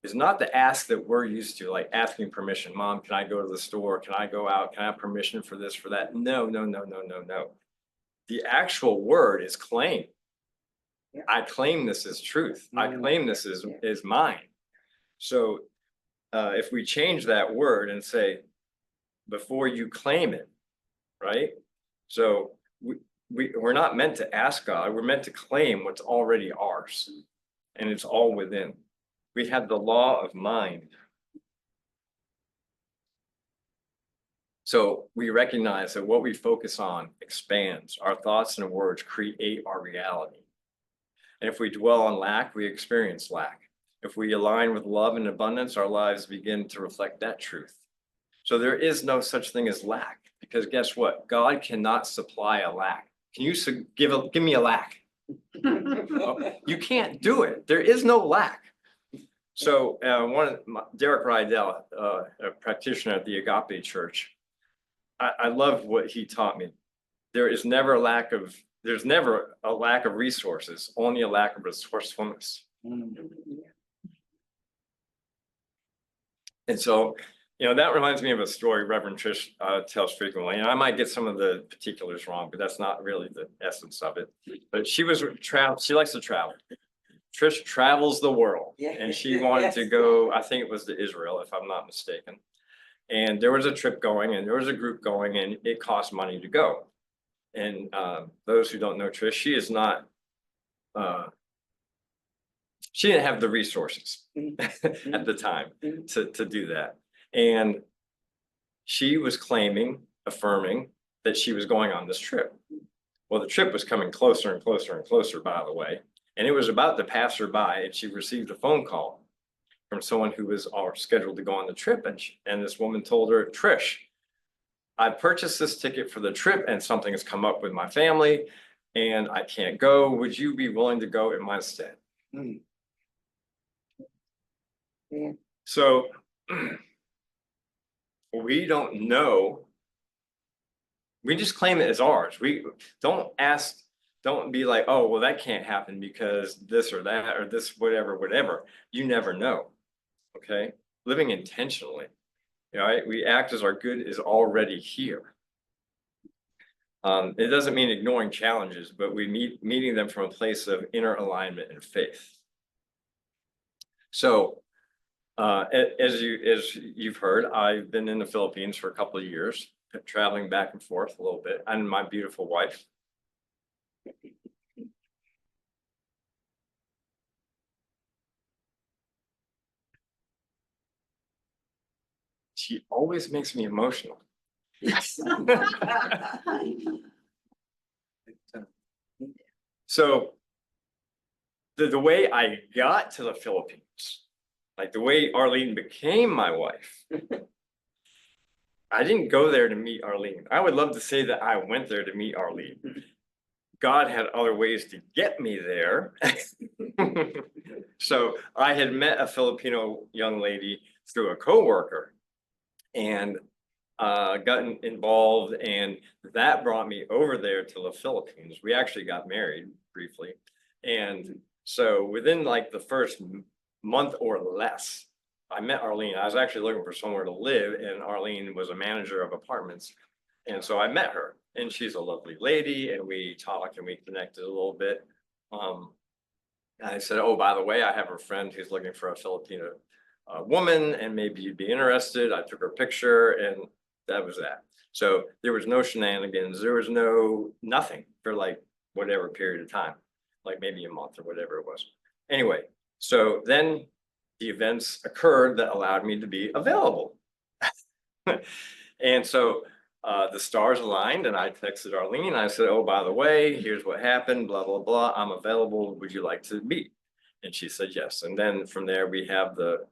is not the ask that we're used to, like asking permission. Mom, can I go to the store? Can I go out? Can I have permission for this, for that? No. The actual word is claim. Yeah. I claim this as truth. I claim this is mine. So if we change that word and say, before you claim it, right? So we're not meant to ask God. We're meant to claim what's already ours. And it's all within. We have the law of mind. So we recognize that what we focus on expands. Our thoughts and words create our reality. And if we dwell on lack, we experience lack. If we align with love and abundance, our lives begin to reflect that truth. So there is no such thing as lack, because guess what? God cannot supply a lack. Can you give me a lack? You can't do it. There is no lack. So Derek Rydell, a practitioner at the Agape Church, I love what he taught me. There's never a lack of resources, only a lack of resourcefulness. And so, that reminds me of a story Reverend Trish tells frequently, and I might get some of the particulars wrong, but that's not really the essence of it. But she likes to travel. Trish travels the world, and she wanted to go, I think it was to Israel, if I'm not mistaken. And there was a trip going, and there was a group going, and it cost money to go. And those who don't know Trish, she is not, she didn't have the resources at the time to do that. And she was affirming that she was going on this trip. Well, the trip was coming closer and closer and closer, by the way. And it was about to pass her by, and she received a phone call from someone who was scheduled to go on the trip. And this woman told her, Trish, I purchased this ticket for the trip and something has come up with my family and I can't go. Would you be willing to go in my stead? Yeah. So we don't know. We just claim it as ours. We don't ask Don't be like, oh, well, that can't happen because this or that or this, whatever, whatever. You never know. Okay. Living intentionally. Right? We act as our good is already here. It doesn't mean ignoring challenges, but we meeting them from a place of inner alignment and faith. So, as you've heard, I've been in the Philippines for a couple of years, traveling back and forth a little bit, and my beautiful wife. She always makes me emotional. So the way I got to the Philippines, like the way Arlene became my wife, I didn't go there to meet Arlene. I would love to say that I went there to meet Arlene. God had other ways to get me there. So I had met a Filipino young lady through a coworker and gotten involved, and that brought me over there to the Philippines. We actually got married briefly. And so within like the first month or less, I met Arlene. I was actually looking for somewhere to live, and Arlene was a manager of apartments. And so I met her, and she's a lovely lady, and we talked and we connected a little bit. I said, oh, by the way, I have a friend who's looking for a Filipino woman, and maybe you'd be interested. I took her picture, and that was that. So there was no shenanigans. There was nothing for like whatever period of time, like maybe a month or whatever it was. Anyway, so then the events occurred that allowed me to be available. And so the stars aligned, and I texted Arlene. I said, oh, by the way, here's what happened, blah, blah, blah. I'm available. Would you like to meet? And she said yes. And then from there, we have the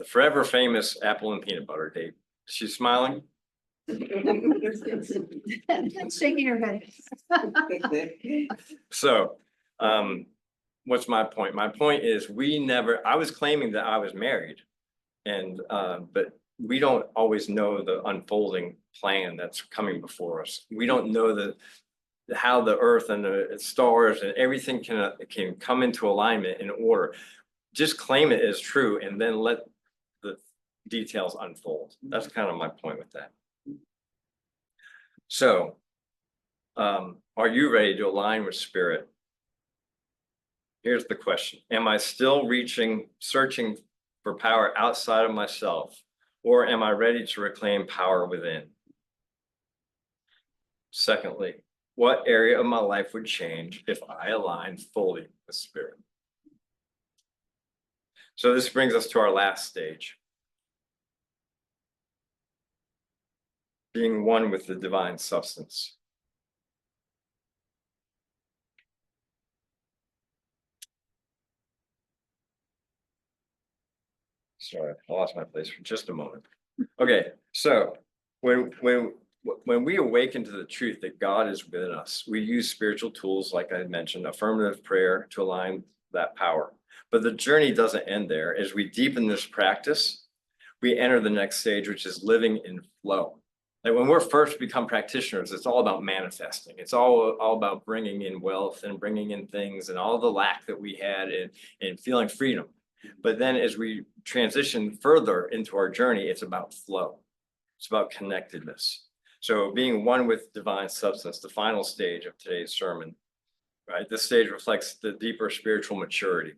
forever famous apple and peanut butter date. She's smiling. Shaking her head. So what's my point? My point is I was claiming that I was married, and but we don't always know the unfolding plan that's coming before us. We don't know how the earth and the stars and everything can come into alignment in order. Just claim it as true and then let the details unfold. That's kind of my point with that. So, are you ready to align with spirit? Here's the question. Am I still searching for power outside of myself, or am I ready to reclaim power within? Secondly, what area of my life would change if I aligned fully with spirit? So this brings us to our last stage. Being one with the divine substance. Sorry, I lost my place for just a moment. Okay, so when we awaken to the truth that God is within us, we use spiritual tools, like I mentioned, affirmative prayer to align that power. But the journey doesn't end there. As we deepen this practice, we enter the next stage, which is living in flow. Like when we're first become practitioners, it's all about manifesting. It's all about bringing in wealth and bringing in things and all the lack that we had and feeling freedom. But then as we transition further into our journey, it's about flow. It's about connectedness. So being one with divine substance, the final stage of today's sermon, right? This stage reflects the deeper spiritual maturity,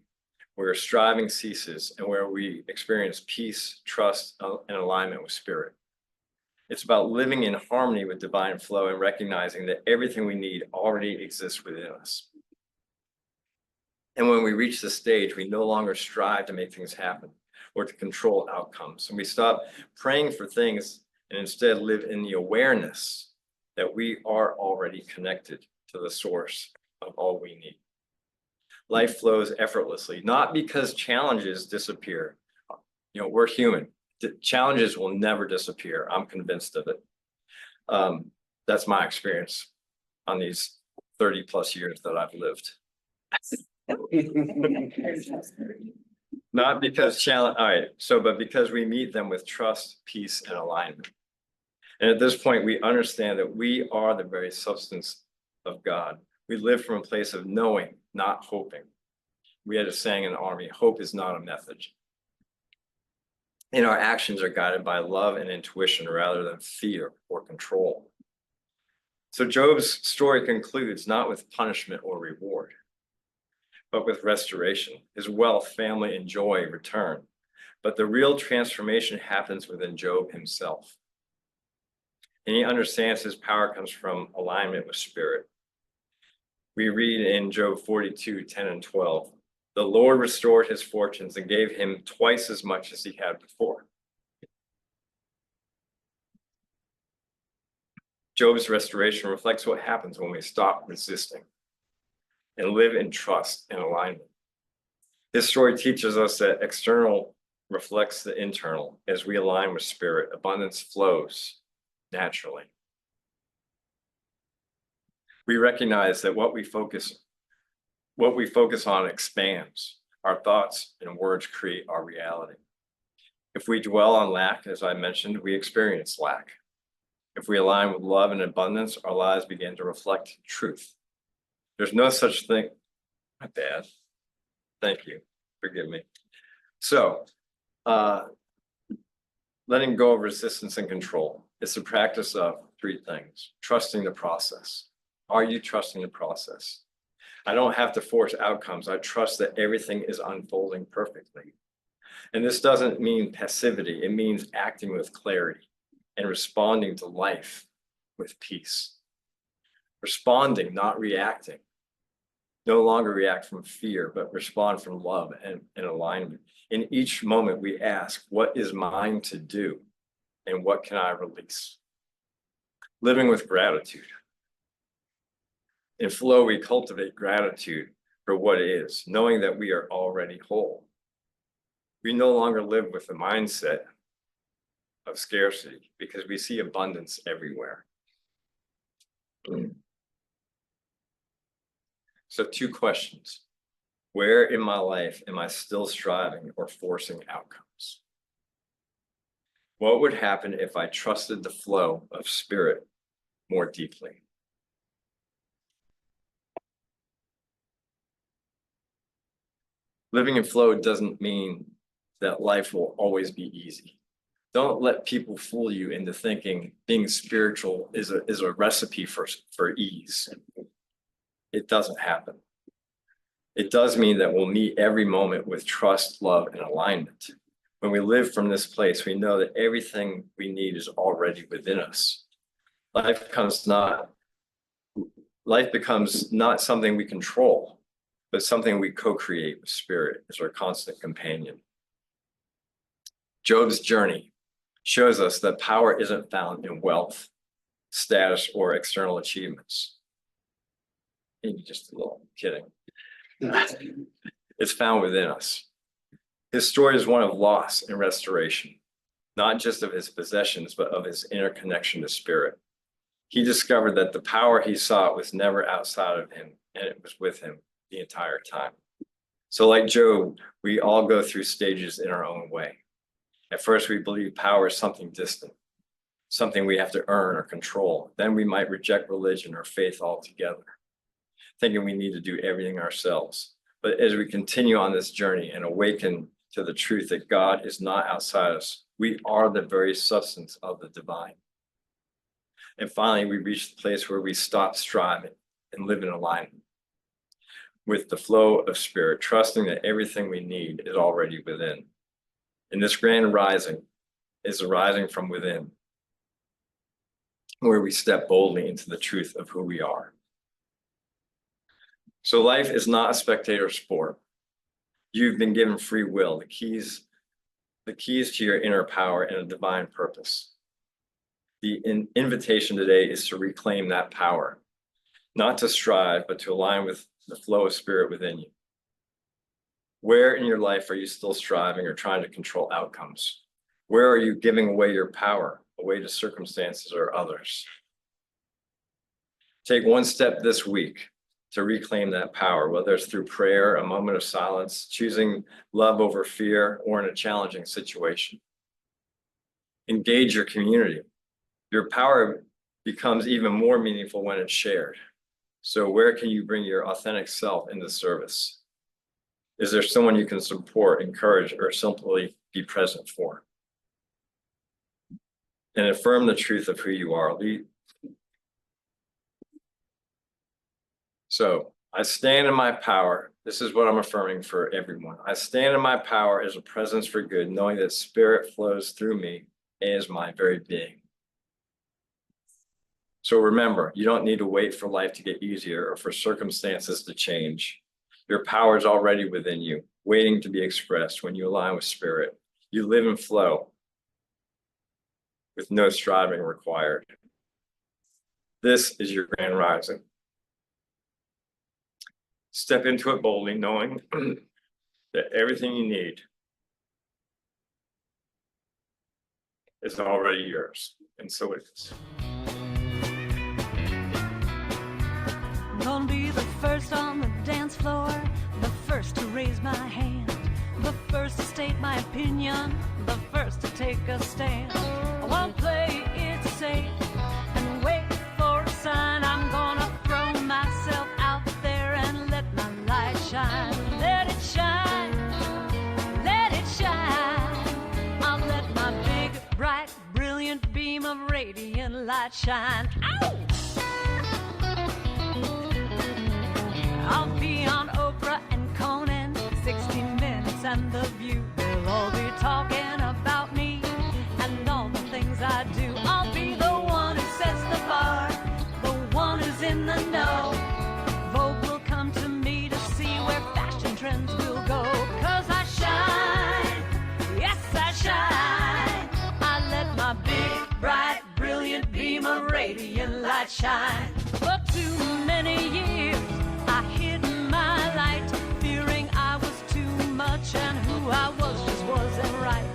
where striving ceases and where we experience peace, trust, and alignment with spirit. It's about living in harmony with divine flow and recognizing that everything we need already exists within us. And when we reach this stage, we no longer strive to make things happen or to control outcomes. And we stop praying for things and instead live in the awareness that we are already connected to the source of all we need. Life flows effortlessly, not because challenges disappear. We're human. The challenges will never disappear. I'm convinced of it. That's my experience on these 30 plus years that I've lived. Not because all right. But because we meet them with trust, peace, and alignment. And at this point, we understand that we are the very substance of God. We live from a place of knowing, not hoping. We had a saying in the Army, hope is not a method. And our actions are guided by love and intuition rather than fear or control. So Job's story concludes not with punishment or reward, but with restoration. His wealth, family, and joy return. But the real transformation happens within Job himself. And he understands his power comes from alignment with spirit. We read in Job 42:10 and 12, the Lord restored his fortunes and gave him twice as much as he had before. Job's restoration reflects what happens when we stop resisting and live in trust and alignment. This story teaches us that external reflects the internal. As we align with spirit, abundance flows naturally. We recognize that what we focus on expands. Our thoughts and words create our reality. If we dwell on lack, as I mentioned, we experience lack. If we align with love and abundance, our lives begin to reflect truth. There's no such thing. My bad. Thank you. Forgive me. So, letting go of resistance and control. It's the practice of three things. Trusting the process. Are you trusting the process? I don't have to force outcomes. I trust that everything is unfolding perfectly. And this doesn't mean passivity. It means acting with clarity and responding to life with peace. Responding, not reacting. No longer react from fear, but respond from love and alignment. In each moment, we ask, what is mine to do? And what can I release? Living with gratitude. In flow, we cultivate gratitude for what is, knowing that we are already whole. We no longer live with the mindset of scarcity because we see abundance everywhere. So 2 questions. Where in my life am I still striving or forcing outcomes? What would happen if I trusted the flow of spirit more deeply? Living in flow doesn't mean that life will always be easy. Don't let people fool you into thinking being spiritual is a recipe for ease. It doesn't happen. It does mean that we'll meet every moment with trust, love, and alignment. When we live from this place, we know that everything we need is already within us. Life becomes not something we control, but something we co-create with spirit as our constant companion. Job's journey shows us that power isn't found in wealth, status, or external achievements. Maybe just a little kidding. It's found within us. His story is one of loss and restoration, not just of his possessions, but of his inner connection to spirit. He discovered that the power he sought was never outside of him, and it was with him the entire time. So like Job, we all go through stages in our own way. At first, we believe power is something distant, something we have to earn or control. Then we might reject religion or faith altogether, thinking we need to do everything ourselves. But as we continue on this journey and awaken to the truth that God is not outside us, we are the very substance of the divine. And finally, we reach the place where we stop striving and live in alignment with the flow of spirit, trusting that everything we need is already within. And this grand rising is a rising from within, where we step boldly into the truth of who we are. So life is not a spectator sport. You've been given free will, the keys to your inner power and a divine purpose. The invitation today is to reclaim that power, not to strive, but to align with the flow of spirit within you. Where in your life are you still striving or trying to control outcomes? Where are you giving away your power, away to circumstances or others? Take one step this week to reclaim that power, whether it's through prayer, a moment of silence, choosing love over fear, or in a challenging situation. Engage your community. Your power becomes even more meaningful when it's shared. So where can you bring your authentic self into service? Is there someone you can support, encourage, or simply be present for? And affirm the truth of who you are. So I stand in my power. This is what I'm affirming for everyone. I stand in my power as a presence for good, knowing that spirit flows through me as my very being. So remember, you don't need to wait for life to get easier or for circumstances to change. Your power is already within you, waiting to be expressed when you align with spirit. You live and flow with no striving required. This is your grand rising. Step into it boldly, knowing that everything you need is already yours, and so it is. Gonna be the first on the dance floor, the first to raise my hand, the first to state my opinion, the first to take a stand. I won't play it safe and wait for a sign. I'm gonna throw myself out there and let my light shine. Let it shine, let it shine. I'll let my big, bright, brilliant beam of radiant light shine. Ow! I'll be on Oprah and Conan, 60 Minutes and The View. They'll all be talking about me and all the things I do. I'll be the one who sets the bar, the one who's in the know. Vogue will come to me to see where fashion trends will go. 'Cause I shine, yes I shine. I let my big, bright, brilliant beam of radiant light shine. For too many years I hid my light, fearing I was too much and who I was just wasn't right.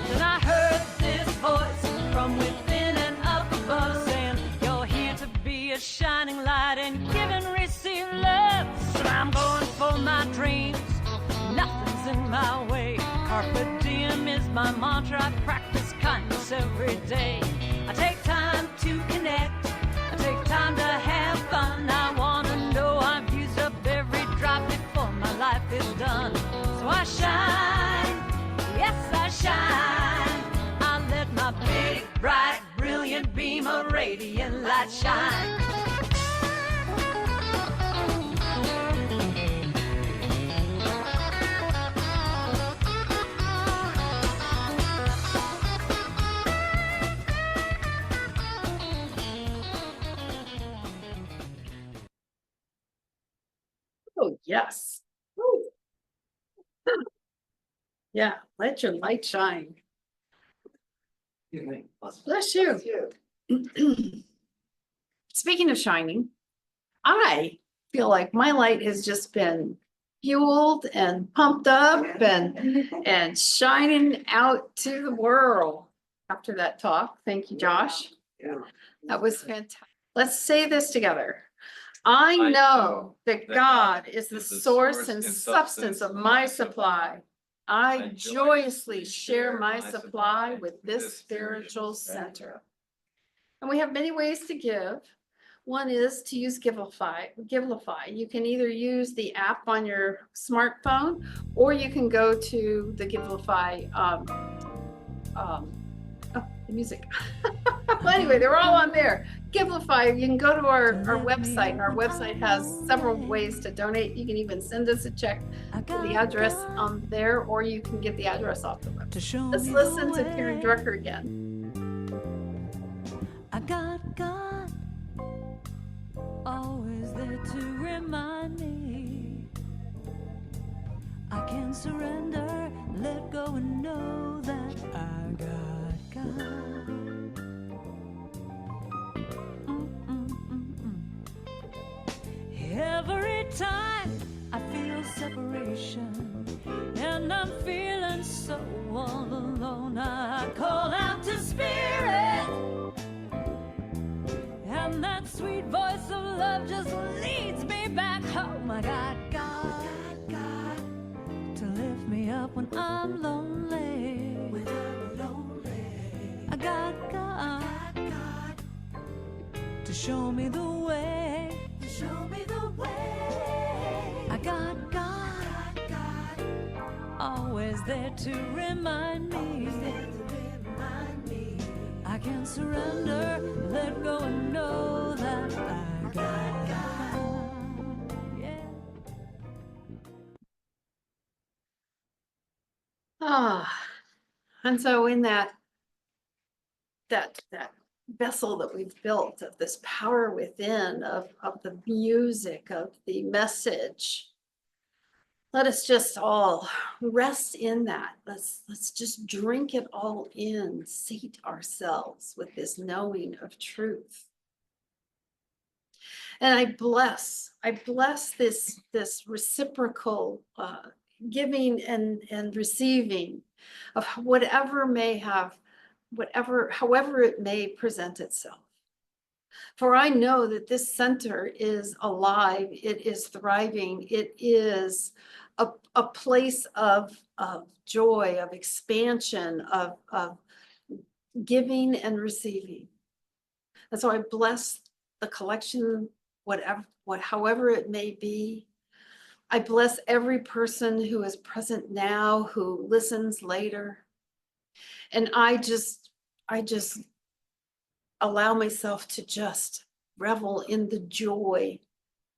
Then I heard this voice from within and up above saying, you're here to be a shining light and give and receive love. So I'm going for my dreams, nothing's in my way. Carpe diem is my mantra, I practice kindness every day. I take time to connect, I take time to have fun. I wanna know I've used up every drop before my life is done. So I shine, yes I shine. I let my big, bright, brilliant beam of radiant light shine. Oh, yes. Woo. Yeah, let your light shine. Bless you. Speaking of shining, I feel like my light has just been fueled and pumped up and shining out to the world after that talk. Thank you, Josh. That was fantastic. Let's say this together. I know that God is the source and substance of my supply. I joyously share my supply with this spiritual center. And we have many ways to give. One is to use Givelify. You can either use the app on your smartphone, or you can go to the Givelify, the music. Well, anyway, they're all on there. Givelify, you can go to our website, and our website has several ways to donate. You can even send us a check to the address on there, or you can get the address off the website. Let's listen to Karen Drucker again. I got God always there to remind me I can surrender, let go and know that I got God. Every time I feel separation and I'm feeling so all alone, I call out to spirit, and that sweet voice of love just leads me back home. I got God, to lift me up when I'm lonely. I got God, to show me the way. always there to remind me. I can surrender, let go, and know that I got yeah. Ah, and so in that vessel that we've built of this power within, of the music, of the message, let us just all rest in that. Let's just drink it all in, sate ourselves with this knowing of truth. And I bless this reciprocal giving and receiving of whatever may have, however it may present itself. For I know that this center is alive, it is thriving, it is a place of joy, of expansion, of giving and receiving. And so I bless the collection, however it may be. I bless every person who is present now, who listens later. And I just allow myself to just revel in the joy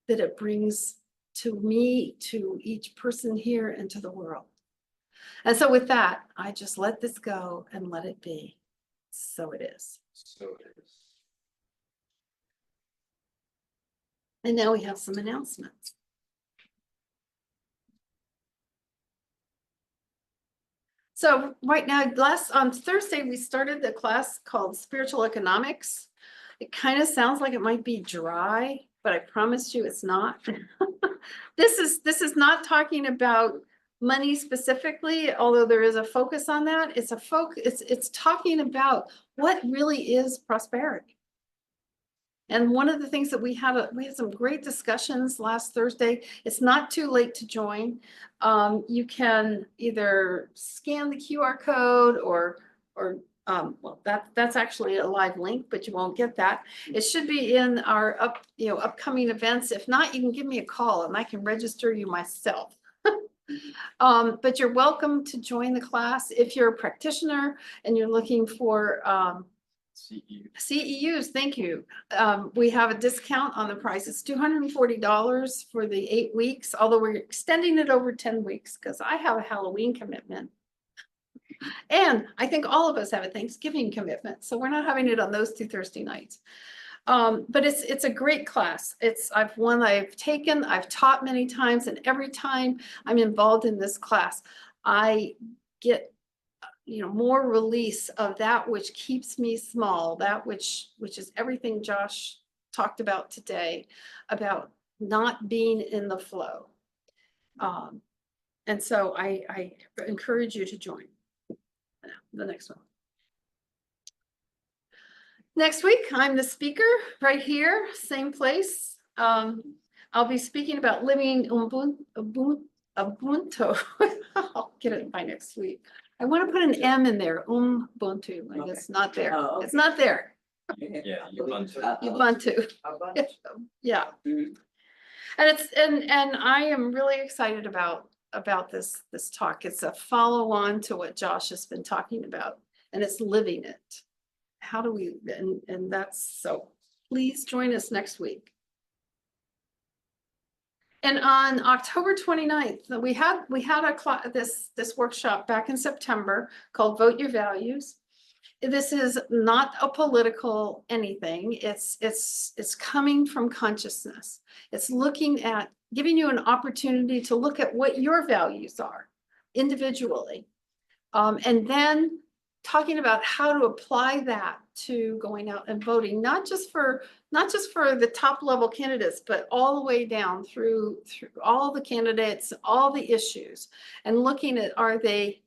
that it brings to me, to each person here, and to the world. And so with that, I just let this go and let it be. So it is. So it is. And now we have some announcements. So right now, on Thursday, we started the class called Spiritual Economics. It kind of sounds like it might be dry, but I promise you it's not. This is not talking about money specifically, although there is a focus on that. It's talking about what really is prosperity. And one of the things that we had some great discussions last Thursday. It's not too late to join. You can either scan the QR code or well, that's actually a live link, but you won't get that. It should be in our upcoming events. If not, you can give me a call and I can register you myself. But you're welcome to join the class if you're a practitioner and you're looking for CEUs, thank you. We have a discount on the price. It's $240 for the 8 weeks, although we're extending it over 10 weeks because I have a Halloween commitment. And I think all of us have a Thanksgiving commitment. So we're not having it on those 2 Thursday nights. But it's a great class. I've taken, I've taught many times, and every time I'm involved in this class, I get more release of that which keeps me small, that which is everything Josh talked about today, about not being in the flow. And so I encourage you to join. The next one. Next week, I'm the speaker right here, same place. I'll be speaking about living Ubuntu. I'll get it by next week. I want to put an M in there, Ubuntu, and it's not there. Oh, okay. It's not there. Yeah, Ubuntu. Ubuntu. Yeah. And I am really excited about this talk. It's a follow on to what Josh has been talking about, and it's living it. How do we, and that's, so please join us next week. And on October 29th, we had this workshop back in September called Vote Your Values. This is not a political anything. It's coming from consciousness. It's looking at giving you an opportunity to look at what your values are individually, and then talking about how to apply that to going out and voting, not just for the top level candidates, but all the way down through all the candidates, all the issues, and looking at, are they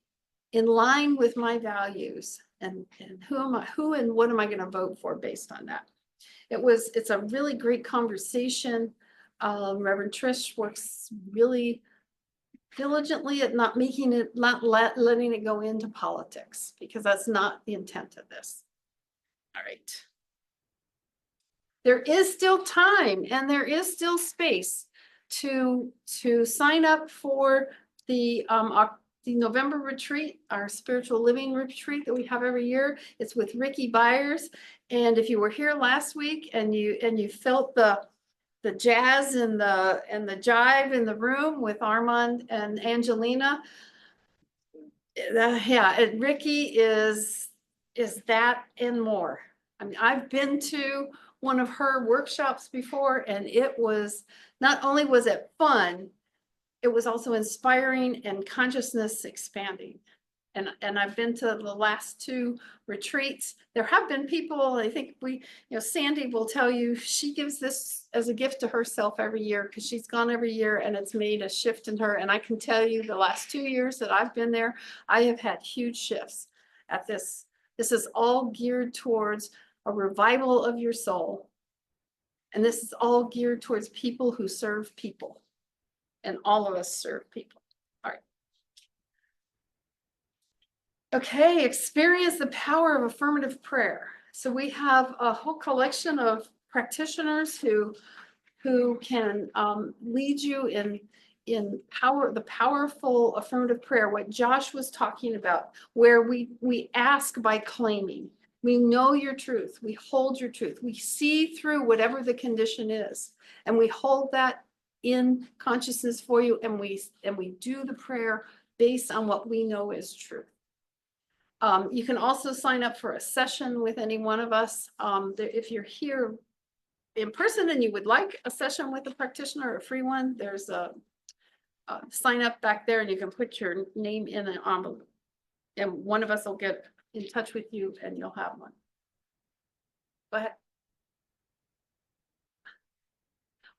in line with my values, and who and what am I going to vote for based on that? It's a really great conversation. Reverend Trish works really diligently at not letting it go into politics, because that's not the intent of this. All right. There is still time and there is still space to sign up for the the November retreat, our spiritual living retreat that we have every year. It's with Ricky Byers. And if you were here last week and you felt the jazz and the jive in the room with Armand and Angelina, Ricky is that and more. I mean, I've been to one of her workshops before, and it was, not only was it fun, it was also inspiring and consciousness expanding. And I've been to the last two retreats. There have been people, I think Sandy will tell you, she gives this as a gift to herself every year because she's gone every year and it's made a shift in her. And I can tell you the last 2 years that I've been there, I have had huge shifts at this. This is all geared towards a revival of your soul. And this is all geared towards people who serve people. And all of us serve people. All right. Okay, experience the power of affirmative prayer. So we have a whole collection of practitioners who can lead you in the powerful affirmative prayer, what Josh was talking about, where we ask by claiming. We know your truth. We hold your truth. We see through whatever the condition is, and we hold that in consciousness for you, and we do the prayer based on what we know is true. You can also sign up for a session with any one of us. If you're here in person and you would like a session with a practitioner, a free one, there's a sign up back there, and you can put your name in an envelope, and one of us will get in touch with you and you'll have one. Go ahead.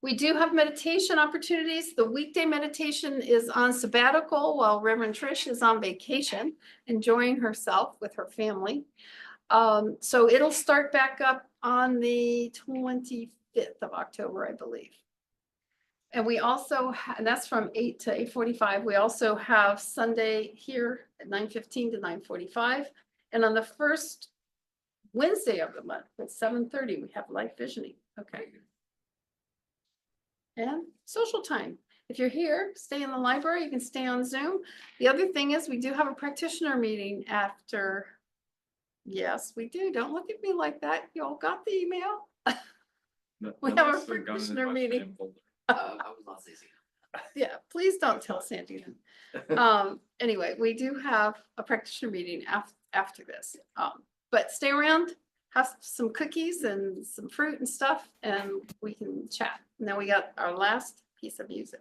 We do have meditation opportunities. The weekday meditation is on sabbatical while Reverend Trish is on vacation, enjoying herself with her family. So it'll start back up on the 25th of October, I believe. And we also, and that's from 8 to 8:45. We also have Sunday here at 9:15 to 9:45. And on the first Wednesday of the month at 7:30, we have light visioning. Okay. And social time. If you're here, stay in the library. You can stay on Zoom. The other thing is we do have a practitioner meeting after. Yes, we do. Don't look at me like that. You all got the email? We have a practitioner meeting. Yeah, please don't tell Sandy then. Anyway, we do have a practitioner meeting after this. But stay around, have some cookies and some fruit and stuff, and we can chat. And then we got our last piece of music.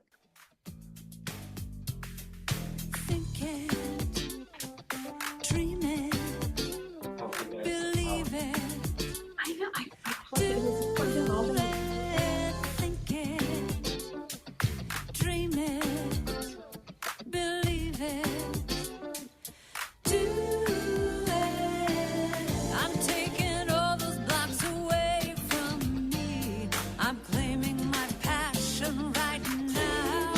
Think it, dream it, believe it. I know, I plugged it in, it's plugged in all the way. Think it, dream it, believe it, do it. I'm taking all those blocks away from me. I'm claiming my passion right now.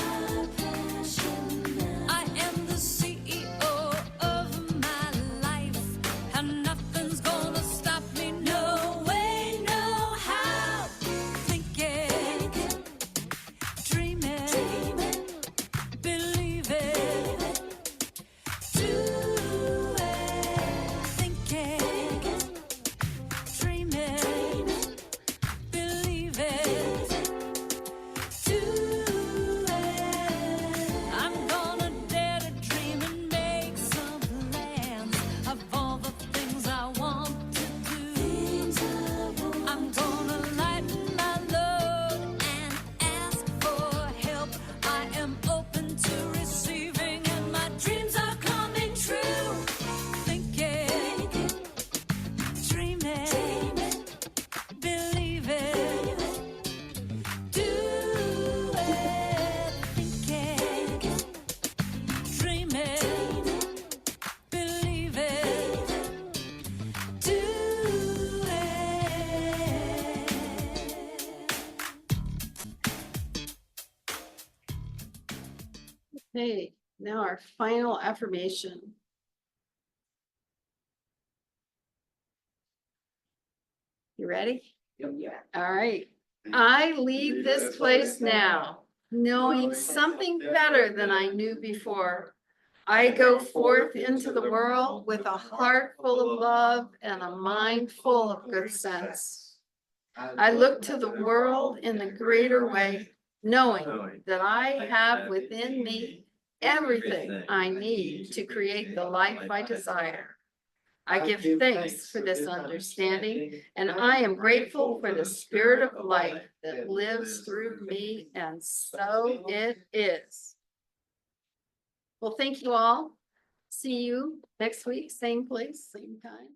I am the CEO of my life, and nothing's gonna stop me. No way, no how. Think it, dream it, believe it, do it. Think it, dream it, believe it, do it. I'm gonna dare to dream and make some plans of all the things I want to do. I'm gonna lighten my load and ask for help. I am open to receiving, and my dreams are coming true. Think it, dream it, believe it, do it. Think it, dream it, believe it, do it. Okay, now our final affirmation. You ready? Yep. All right. I leave this place now, knowing something better than I knew before. I go forth into the world with a heart full of love and a mind full of good sense. I look to the world in a greater way, knowing that I have within me everything I need to create the life I desire. I give thanks for this understanding, and I am grateful for the spirit of life that lives through me, and so it is. Well, thank you all. See you next week, same place, same time.